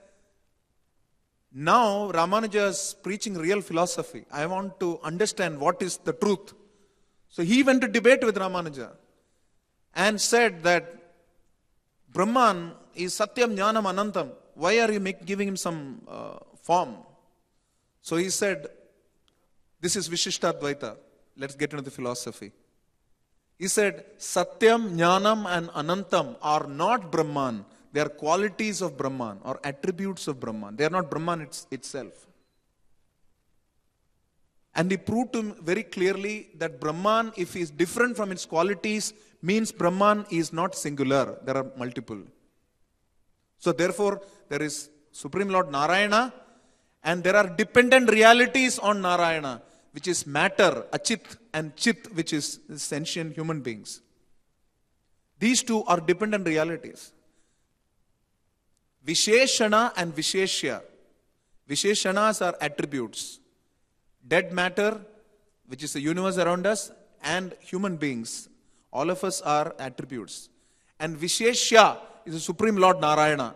now Ramanuja is preaching real philosophy. I want to understand what is the truth. So he went to debate with Ramanuja and said that Brahman is Satyam Jnanam Anantam. Why are you giving him some form? So he said, this is Vishishtadvaita. Let's get into the philosophy. He said, Satyam, Jnanam and Anantam are not Brahman. They are qualities of Brahman or attributes of Brahman. They are not Brahman itself. And he proved to him very clearly that Brahman, if he is different from its qualities, means Brahman is not singular. There are multiple. So therefore, there is Supreme Lord Narayana and there are dependent realities on Narayana, which is matter, Achit, and Chit, which is sentient human beings. These two are dependent realities. Visheshana and Visheshya. Visheshanas are attributes. Dead matter, which is the universe around us, and human beings. All of us are attributes. And Visheshya is the Supreme Lord Narayana.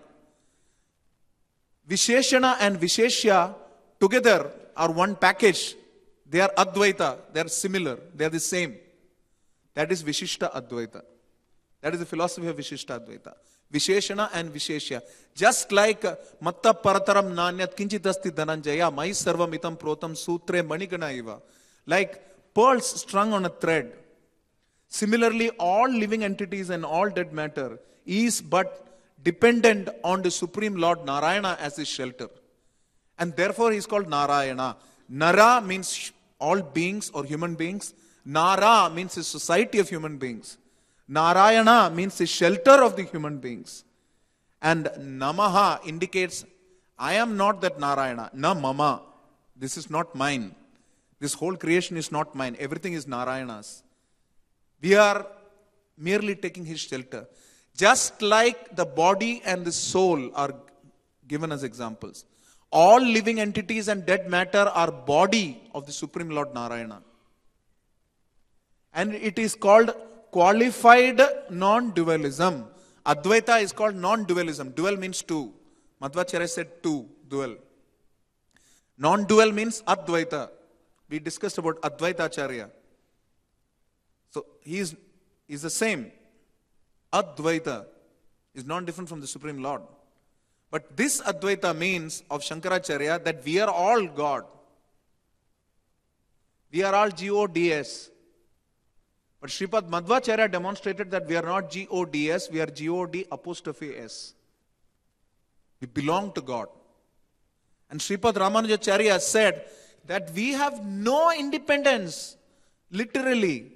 Visheshana and Visheshya together are one package. They are Advaita. They are similar. They are the same. That is Vishishta Advaita. That is the philosophy of Vishishta Advaita. Visheshana and Visheshya. Just like Matta Parataram Nanyat Kinchitasti Dhananjaya Mai Sarvam Itam Protam Sutre Manigana Iva. Like pearls strung on a thread. Similarly, all living entities and all dead matter is but dependent on the Supreme Lord Narayana as his shelter. And therefore he is called Narayana. Nara means all beings or human beings. Nara means a society of human beings. Narayana means the shelter of the human beings. And Namaha indicates I am not that Narayana. Na mama. This is not mine. This whole creation is not mine. Everything is Narayana's. We are merely taking his shelter. Just like the body and the soul are given as examples. All living entities and dead matter are body of the Supreme Lord Narayana. And it is called qualified non-dualism. Advaita is called non-dualism. Dual means two. Madhvacharya said two, dual. Non-dual means Advaita. We discussed about Advaitacharya. So he is the same. Advaita is not different from the Supreme Lord. But this Advaita means of Shankaracharya that we are all God. We are all Gods. But Sripad Madhvacharya demonstrated that we are not Gods, we are God apostrophe S. We belong to God. And Sripad Ramanujacarya said that we have no independence, literally.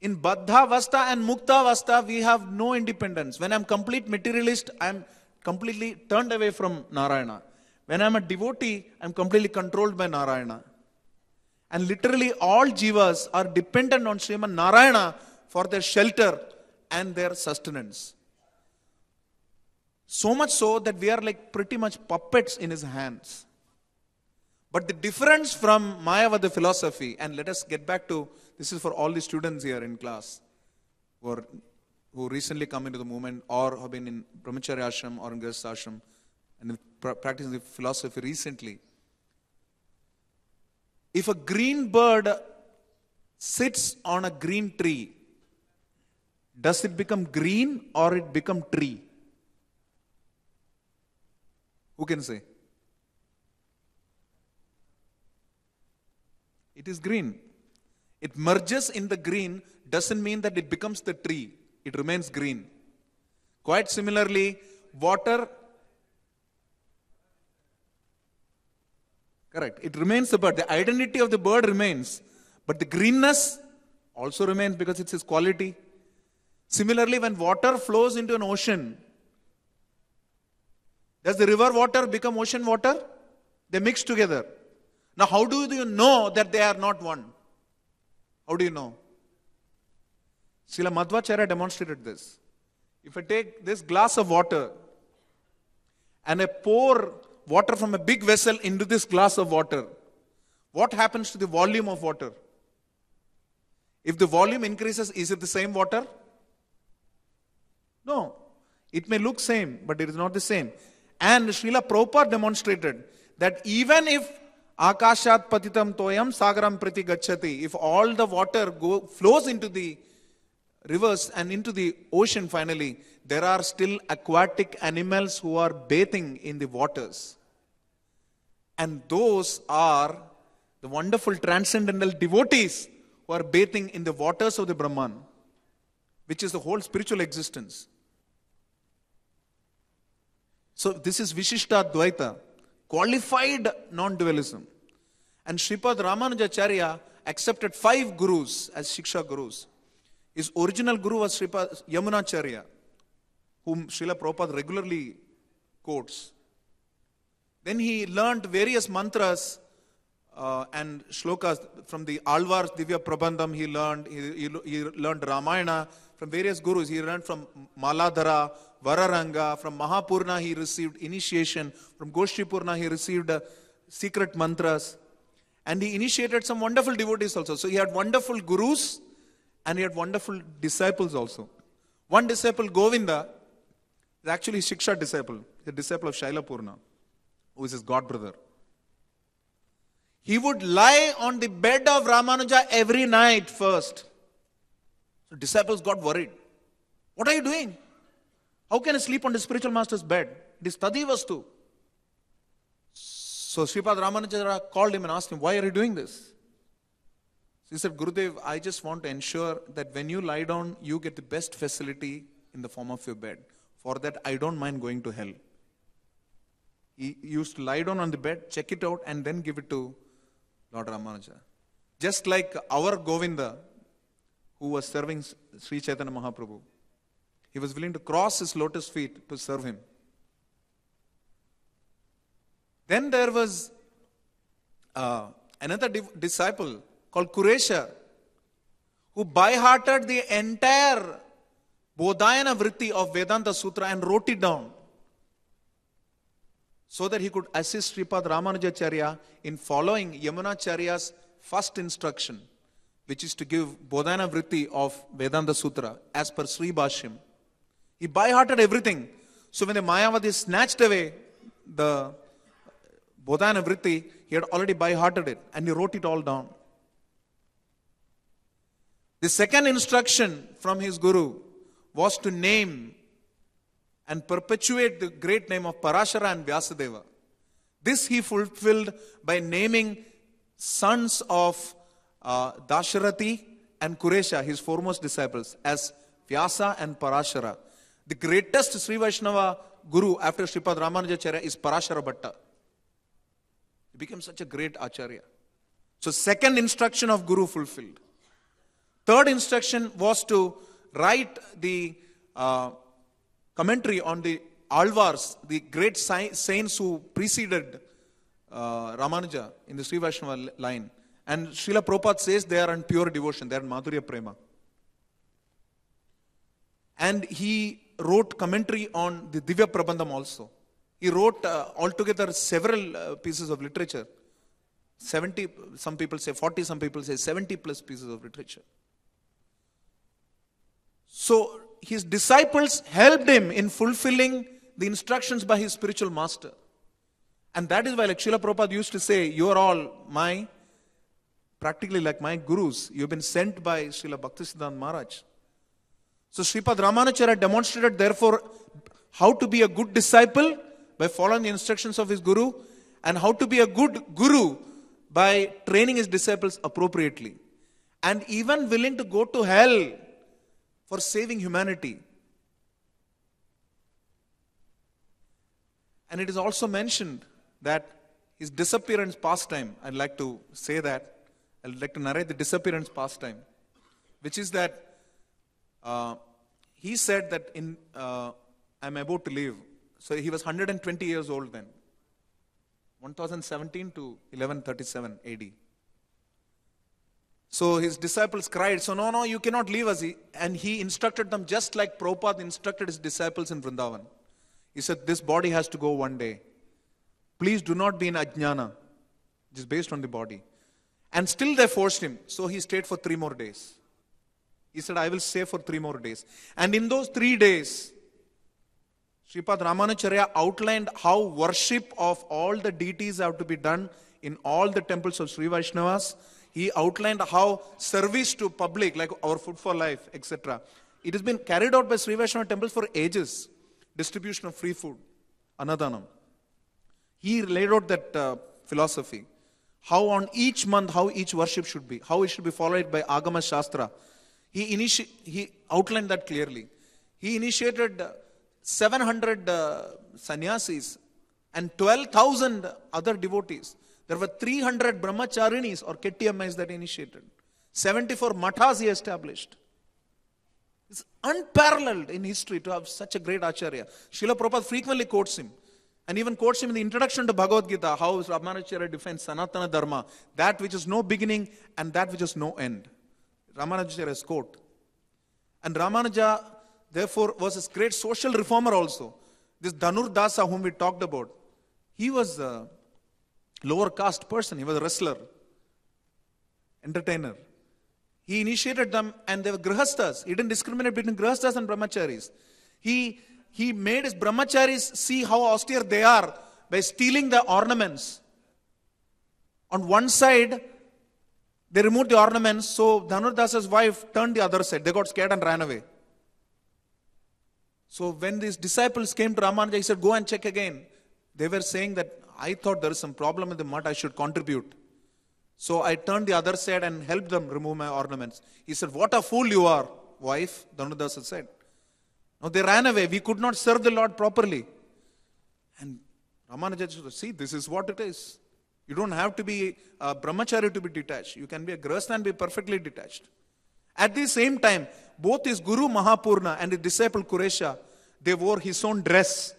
In Baddha Vasta and Mukta Vasta, we have no independence. When I am complete materialist, I am completely turned away from Narayana. When I am a devotee, I am completely controlled by Narayana. And literally all jivas are dependent on Sriman Narayana for their shelter and their sustenance. So much so that we are like pretty much puppets in his hands. But the difference from Mayavada philosophy, and let us get back to, this is for all the students here in class who recently come into the movement or have been in Brahmacharya ashram or in Grihastha ashram and practicing the philosophy recently. If a green bird sits on a green tree, does it become green or it become tree? Who can say? It is green. It merges in the green doesn't mean that it becomes the tree. It remains green. Quite similarly, water, correct, it remains the bird. The identity of the bird remains. But the greenness also remains because it's its quality. Similarly, when water flows into an ocean, does the river water become ocean water? They mix together. Now, how do you know that they are not one? How do you know? Srila Madhvacharya demonstrated this. If I take this glass of water and I pour water from a big vessel into this glass of water, what happens to the volume of water? If the volume increases, is it the same water? No. It may look same, but it is not the same. And Srila Prabhupada demonstrated that even if Akashat patitam toyam sagaram prati gacchati, if all the water flows into the rivers and into the ocean finally, there are still aquatic animals who are bathing in the waters. And those are the wonderful transcendental devotees who are bathing in the waters of the Brahman, which is the whole spiritual existence. So this is Vishishta Dvaita, qualified non-dualism. And Sripad Ramanujacarya accepted 5 gurus as Shiksha gurus. His original guru was Sripad Yamunacharya, whom Srila Prabhupada regularly quotes. Then he learned various mantras and shlokas from the Alvar's Divya Prabandham. He learned Ramayana from various gurus. He learned from Maladhara, Vararanga. From Mahapurna he received initiation. From Goshtipurna he received secret mantras. And he initiated some wonderful devotees also. So he had wonderful gurus and he had wonderful disciples also. One disciple, Govinda, is actually a Shiksha disciple. He's a disciple of Shailapurna, who is his god brother. He would lie on the bed of Ramanuja every night first. So disciples got worried. What are you doing? How can I sleep on the spiritual master's bed? It is Tadi Vastu. So Sripad Ramanujacarya called him and asked him, why are you doing this? He said, Gurudev, I just want to ensure that when you lie down, you get the best facility in the form of your bed. For that, I don't mind going to hell. He used to lie down on the bed, check it out, and then give it to Lord Ramanuja. Just like our Govinda, who was serving Sri Chaitanya Mahaprabhu. He was willing to cross his lotus feet to serve him. Then there was another disciple called Kuresha, who by-hearted the entire Bodhayana Vritti of Vedanta Sutra and wrote it down so that he could assist Sripada Ramanujacarya in following Yamunacharya's first instruction, which is to give Bodhayana Vritti of Vedanta Sutra as per Sri Bhashyam. He by-hearted everything. So when the Mayavadi snatched away the Bodhayana Vritti, he had already by-hearted it and he wrote it all down. The second instruction from his Guru was to name and perpetuate the great name of Parashara and Vyasadeva. This he fulfilled by naming sons of Dasharati and Kuresha, his foremost disciples, as Vyasa and Parashara. The greatest Sri Vaishnava Guru after Sripad Ramanujacarya is Parashara Bhatta. He became such a great Acharya. So second instruction of Guru fulfilled. Third instruction was to write the commentary on the Alvars, the great saints who preceded Ramanuja in the Sri Vaishnava line. And Srila Prabhupada says they are in pure devotion, they are in Madhurya Prema. And he wrote commentary on the Divya Prabandham also. He wrote altogether several pieces of literature. 70, some people say 40, some people say 70 plus pieces of literature. So his disciples helped him in fulfilling the instructions by his spiritual master. And that is why, like Srila Prabhupada used to say, you are all practically like my gurus. You have been sent by Srila Bhaktisiddhanta Maharaj. So Sripad Ramanujacarya demonstrated therefore how to be a good disciple by following the instructions of his guru, and how to be a good guru by training his disciples appropriately. And even willing to go to hell for saving humanity. And it is also mentioned that his disappearance pastime, I'd like to say that, I'd like to narrate the disappearance pastime, which is that he said that I'm about to leave. So he was 120 years old then. 1017 to 1137 AD. So his disciples cried, so no, you cannot leave us. And he instructed them just like Prabhupada instructed his disciples in Vrindavan. He said, this body has to go one day. Please do not be in ajnana. It is based on the body. And still they forced him. So he stayed for 3 more days. He said, I will stay for 3 more days. And in those 3 days, Sripad Ramanujacarya outlined how worship of all the deities have to be done in all the temples of Sri Vaishnavas. He outlined how service to public, like our Food for Life, etc. It has been carried out by Sri Vaishnava temples for ages. Distribution of free food, Annadanam. He laid out that philosophy. How on each month, how each worship should be. How it should be followed by Agama Shastra. He outlined that clearly. He initiated 700 sannyasis and 12,000 other devotees. There were 300 brahmacharinis or kettiammais that he initiated. 74 mathas he established. It's unparalleled in history to have such a great acharya. Srila Prabhupada frequently quotes him. And even quotes him in the introduction to Bhagavad Gita, how Ramanujacarya defends Sanatana Dharma, that which is no beginning and that which is no end. Ramanujacarya's quote. And Ramanuja, therefore, was a great social reformer also. This Dhanur Dasa whom we talked about, he was a lower caste person. He was a wrestler, entertainer. He initiated them and they were grihasthas. He didn't discriminate between grihasthas and brahmacharis. He made his brahmacharis see how austere they are by stealing the ornaments. On one side, they removed the ornaments, so Dhanur Dasa's wife turned the other side. They got scared and ran away. So when these disciples came to Ramanuja, he said, go and check again. They were saying that, I thought there is some problem in the mat, I should contribute. So I turned the other side and helped them remove my ornaments. He said, what a fool you are, wife, Dhanur Dasa said. No, they ran away. We could not serve the Lord properly. And Ramanuja said, see, this is what it is. You don't have to be a brahmachari to be detached. You can be a grihastha and be perfectly detached. At the same time, both his Guru Mahapurna and his disciple Kuresha, they wore his own dress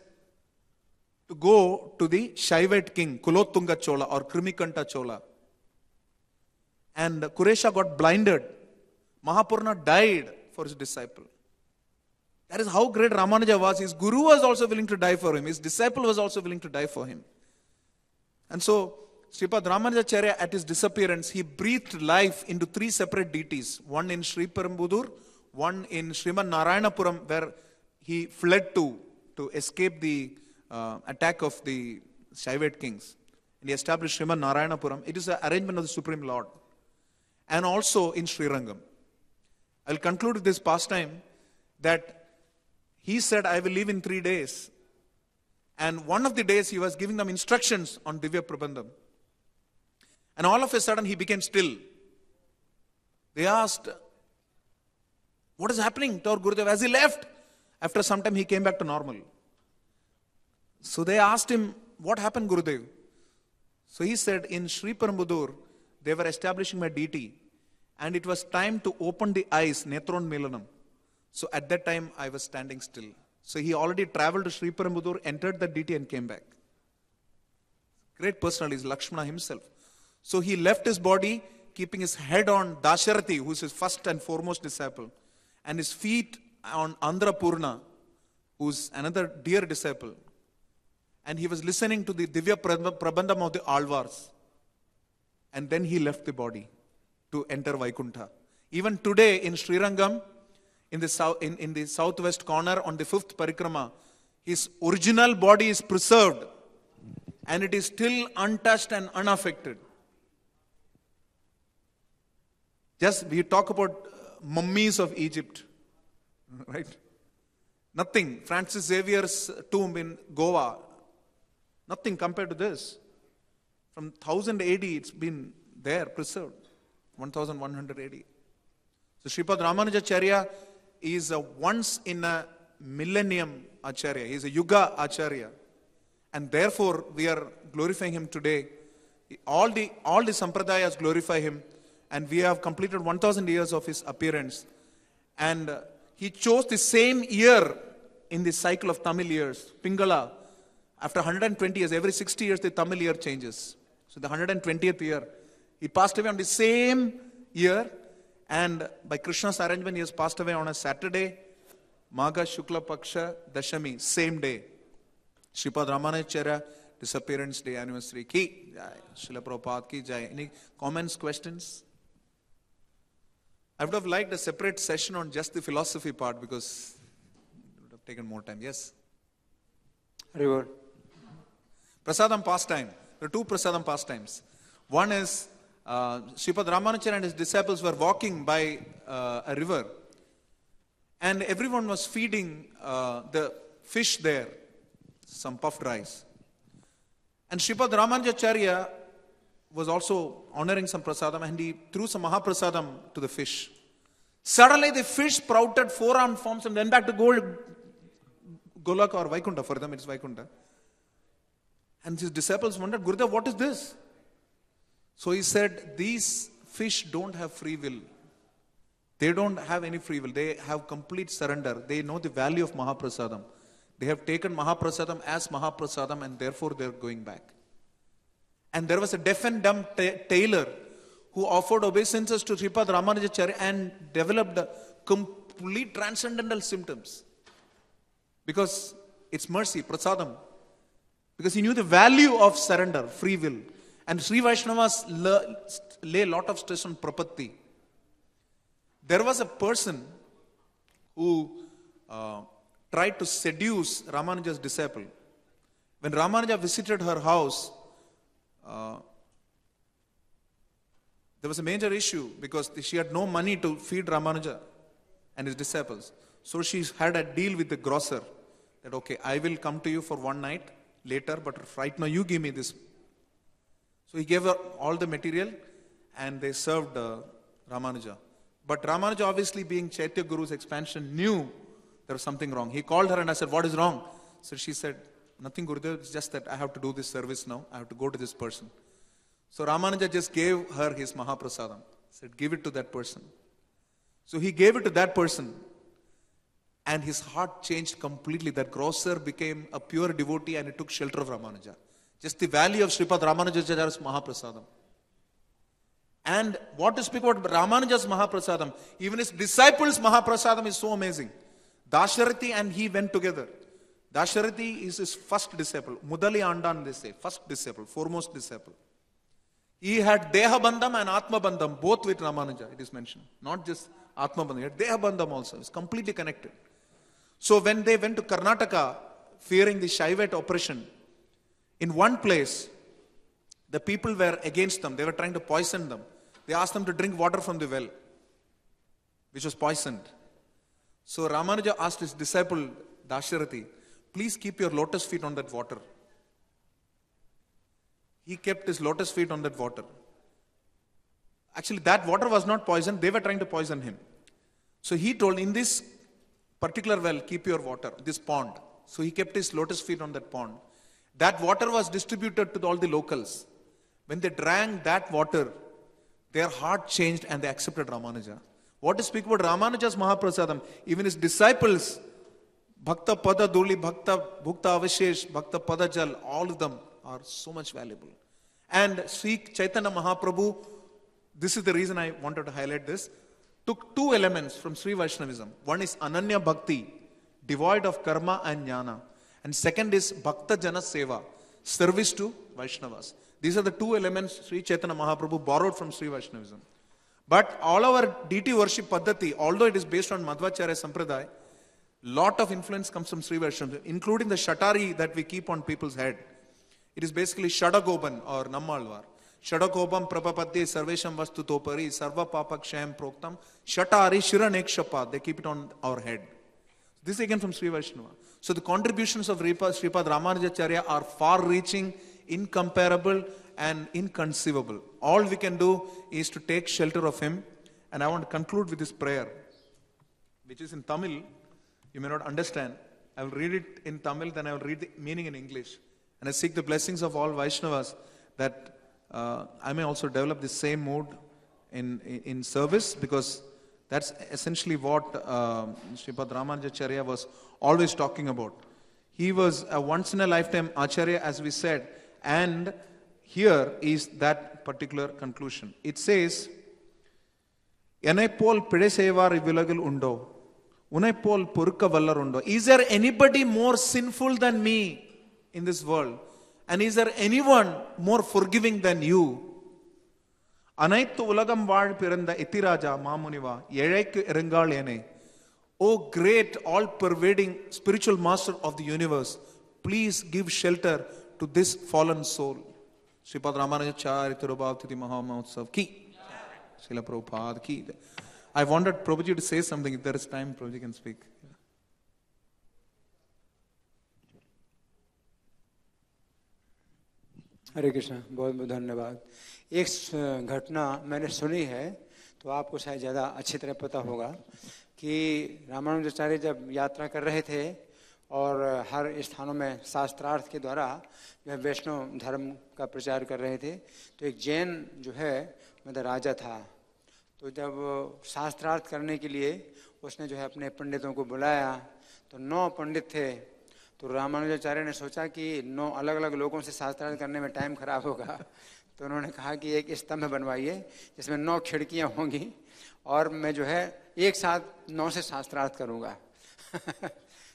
to go to the Shaivite king, Kulotunga Chola or Krimikanta Chola. And Kuresha got blinded. Mahapurna died for his disciple. That is how great Ramanuja was. His guru was also willing to die for him. His disciple was also willing to die for him. And so, Sripada Ramanujacarya at his disappearance, he breathed life into 3 separate deities. One in Sri Perumbudur, one in Sriman Narayanapuram, where he fled to escape the attack of the Shaivite kings. And he established Sriman Narayanapuram. It is an arrangement of the Supreme Lord. And also in Srirangam. I will conclude with this pastime that he said, I will leave in 3 days. And one of the days he was giving them instructions on Divya Prabandham. And all of a sudden he became still. They asked, what is happening to our Gurudev? As he left, after some time he came back to normal. So they asked him, what happened, Gurudev? So he said, in Sri Parambudur, they were establishing my deity. And it was time to open the eyes, Netron Milanam. So at that time, I was standing still. So he already traveled to Sri Parambudur, entered the deity and came back. Great personality is Lakshmana himself. So he left his body, keeping his head on Dasharati, who is his first and foremost disciple, and his feet on Andrapurna, who is another dear disciple. And he was listening to the Divya Prabandham of the Alvars. And then he left the body to enter Vaikuntha. Even today in Srirangam, in the southwest corner on the 5th Parikrama, his original body is preserved and it is still untouched and unaffected. Just we talk about mummies of Egypt, right? Nothing. Francis Xavier's tomb in Goa, nothing compared to this. From 1000 AD, it's been there, preserved. 1100 AD. So Sripada Ramanujacarya is a once in a millennium Acharya. He is a Yuga Acharya. And therefore, we are glorifying him today. All the Sampradayas glorify him. And we have completed 1000 years of his appearance. And he chose the same year in the cycle of Tamil years, Pingala. After 120 years, every 60 years, the Tamil year changes. So the 120th year, he passed away on the same year. And by Krishna's arrangement, he has passed away on a Saturday, Magha Shukla Paksha Dashami, same day. Sripada Ramanujacarya, Disappearance Day anniversary ki jai. Srila Prabhupada ki jai. Any comments, questions? I would have liked a separate session on just the philosophy part because it would have taken more time. Yes? River. Prasadam pastime. There are 2 Prasadam pastimes. One is Sripada Ramanujacarya and his disciples were walking by a river. And everyone was feeding the fish there, some puffed rice. And Sripada Ramanujacarya was also honoring some prasadam and he threw some mahaprasadam to the fish. Suddenly the fish sprouted 4-armed forms and went back to Golaka or Vaikuntha. For them it's Vaikuntha. And his disciples wondered, Gurudev, what is this? So he said, these fish don't have free will. They don't have any free will. They have complete surrender. They know the value of Mahaprasadam. They have taken Mahaprasadam as Mahaprasadam and therefore they are going back. And there was a deaf and dumb tailor who offered obeisances to Sripada Ramanujacarya and developed complete transcendental symptoms. Because it's mercy, prasadam. Because he knew the value of surrender, free will. And Sri Vaishnavas lay a lot of stress on prapatti. There was a person who tried to seduce Ramanuja's disciple. When Ramanuja visited her house, there was a major issue because she had no money to feed Ramanuja and his disciples. So she had a deal with the grocer that, okay, I will come to you for one night later, but right now you give me this. So he gave her all the material and they served Ramanuja. But Ramanuja, obviously being Chaitya Guru's expansion, knew there was something wrong. He called her and I said, what is wrong? So she said, nothing, Gurudev, it's just that I have to do this service now. I have to go to this person. So Ramanuja just gave her his Mahaprasadam. Said, give it to that person. So he gave it to that person. And his heart changed completely. That grocer became a pure devotee and he took shelter of Ramanuja. Just the value of Sripada Ramanujacarya's Mahaprasadam. And what to speak about Ramanuja's Mahaprasadam, even his disciples' Mahaprasadam is so amazing. Dasharati and he went together. Dasharati is his first disciple. Mudali Andan, they say. First disciple, foremost disciple. He had Deha Bandham and Atma Bandham, both with Ramanuja, it is mentioned. Not just Atma Bandham, he had Deha Bandham also. It's completely connected. So when they went to Karnataka, fearing the Shaivite oppression, in one place, the people were against them. They were trying to poison them. They asked them to drink water from the well, which was poisoned. So Ramanuja asked his disciple, Dasharati, please keep your lotus feet on that water. He kept his lotus feet on that water. Actually, that water was not poisoned. They were trying to poison him. So he told, in this particular well, keep your water, this pond. So he kept his lotus feet on that pond. That water was distributed to all the locals. When they drank that water, their heart changed and they accepted Ramanuja. What to speak about Ramanuja's Mahaprasadam? Even his disciples, Bhakta Pada Duli, Bhakta Bhukta Avashesh, Bhakta Pada Jal, all of them are so much valuable. And Sri Chaitanya Mahaprabhu, this is the reason I wanted to highlight this, took two elements from Sri Vaishnavism. One is Ananya Bhakti, devoid of karma and jnana. And second is Bhakta Jana Seva, service to Vaishnavas. These are the two elements Sri Chaitanya Mahaprabhu borrowed from Sri Vaishnavism. But all our deity worship Paddhati, although it is based on Madhvacharya Sampradaya, lot of influence comes from Sri Vaishnavism, including the Shatari that we keep on people's head. It is basically Shadagoban or Nammalvar. Shadagobam Prapapadde Sarvesham Vastu Topari Sarva Papakshayam Proktam Shatari Shiranekshapad. They keep it on our head. This again from Sri Vaishnava. So the contributions of Sripada Ramanujacharya are far-reaching, incomparable and inconceivable. All we can do is to take shelter of him. And I want to conclude with this prayer, which is in Tamil. You may not understand. I will read it in Tamil, then I will read the meaning in English. And I seek the blessings of all Vaishnavas that I may also develop the same mood in service, because that's essentially what Sripada Ramanujacharya was always talking about. He was a once-in-a-lifetime Acharya, as we said, and here is that particular conclusion. It says, Enaipol pidesevar ivilagil undo, unaipol purka vallar undo. Is there anybody more sinful than me in this world? And is there anyone more forgiving than you? Anaittu ulagam vaal piranda itiraja mamuniva yezhaikku irangal ene. O great, all-pervading spiritual master of the universe, please give shelter to this fallen soul. Sripada Ramanujacarya Tirubhavati Mahamahotsav ki. Srila Prabhupada ki. I wanted Prabhuji to say something. If there is time, Prabhuji can speak. हरे कृष्ण, बहुत बहुत धन्यवाद। एक घटना मैंने सुनी है, तो आपको शायद ज़्यादा अच्छी तरह पता होगा कि रामानुजाचार्य जब यात्रा कर रहे थे और हर स्थानों में शास्त्रार्थ के द्वारा वह वैष्णव धर्म का प्रचार कर रहे थे, तो एक जैन जो है मतलब राजा था, तो जब शास्त्रार्थ करने के लिए उसने जो है अपने पंडितों को बुलाया, तो 9 पंडित थे। तो रामानुजाचार्य ने सोचा कि 9 अलग अलग लोगों से शास्त्रार्थ करने में टाइम खराब होगा, तो उन्होंने कहा कि एक स्तंभ बनवाइए जिसमें 9 खिड़कियां होंगी और मैं जो है एक साथ 9 से शास्त्रार्थ करूंगा।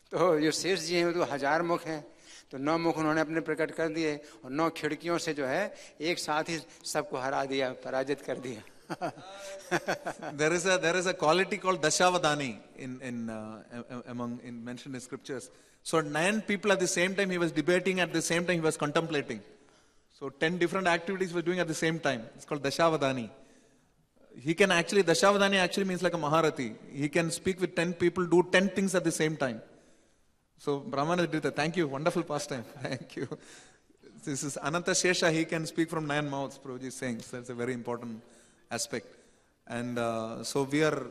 तो जो शेष जी हैं तो 1000 मुख हैं, तो 9 मुख उन्होंने अपने प्रकट कर दिए और 9 खिड़कियों से जो है एक साथ ही सबको हरा दिया, पराजित कर दिया। There is a quality called Dashavadani in mentioned in scriptures. So 9 people at the same time he was debating, at the same time he was contemplating. So 10 different activities he was doing at the same time. It's called Dashavadani. He can actually, Dashavadani actually means like a Maharati. He can speak with 10 people, do 10 things at the same time. So Brahmana did that. Thank you. Wonderful pastime. Thank you. This is Ananta Shesha. He can speak from 9 mouths, Prabhuji is saying. So that's a very important aspect. And so we are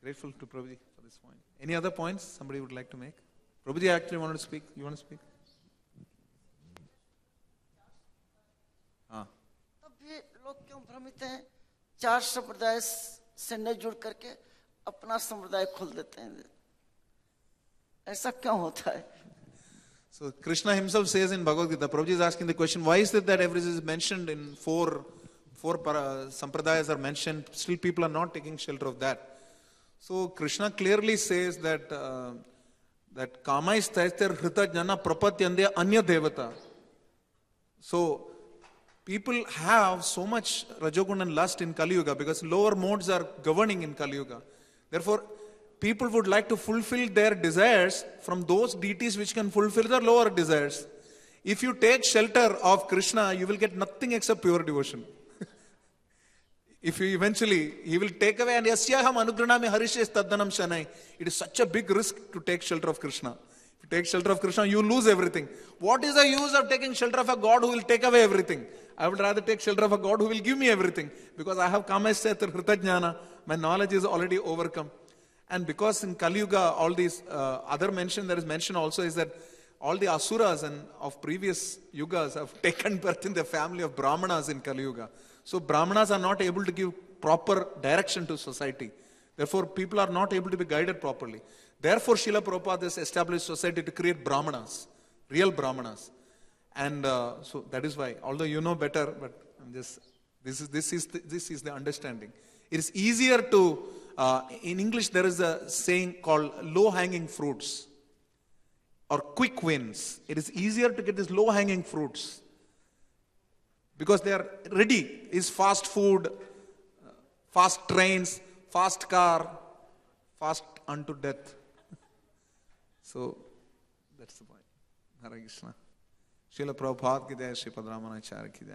grateful to Prabhuji for this point. Any other points somebody would like to make? Prabhuji actually wanted to speak. You want to speak? तब भी लोग क्यों भ्रमित हैं 4 संप्रदाय से न जुड़ करके अपना संप्रदाय खोल देते हैं। ऐसा क्यों होता है? So Krishna himself says in Bhagavad Gita, Prabhuji is asking the question, why is it that everything is mentioned in four sampradayas are mentioned, still people are not taking shelter of that? So Krishna clearly says that that kama is taistar hrita jnana prapatyande anya devata. So people have so much rajoguna and lust in Kali Yuga because lower modes are governing in Kali Yuga. Therefore, people would like to fulfill their desires from those deities which can fulfill their lower desires. If you take shelter of Krishna, you will get nothing except pure devotion. If you eventually, he will take away, and yasyaham anugranami harishes taddanam shanai. It is such a big risk to take shelter of Krishna. If you take shelter of Krishna, you lose everything. What is the use of taking shelter of a God who will take away everything? I would rather take shelter of a God who will give me everything, because I have kamaisetra hritajnana. My knowledge is already overcome. And because in Kali Yuga, all these other mention that is mentioned also is that all the asuras and of previous yugas have taken birth in the family of brahmanas in Kali Yuga. So brahmanas are not able to give proper direction to society. Therefore, people are not able to be guided properly. Therefore, Srila Prabhupada has established society to create brahmanas, real brahmanas. And so that is why, although you know better, but I'm just, this is the understanding. It is easier to, in English there is a saying called low-hanging fruits or quick wins. It is easier to get these low-hanging fruits because they are ready. Is fast food, fast trains, fast car, fast unto death. So that's the point. Hare Krishna. Srila Prabhupada ki jai, Sripada Ramanujacarya ki jai.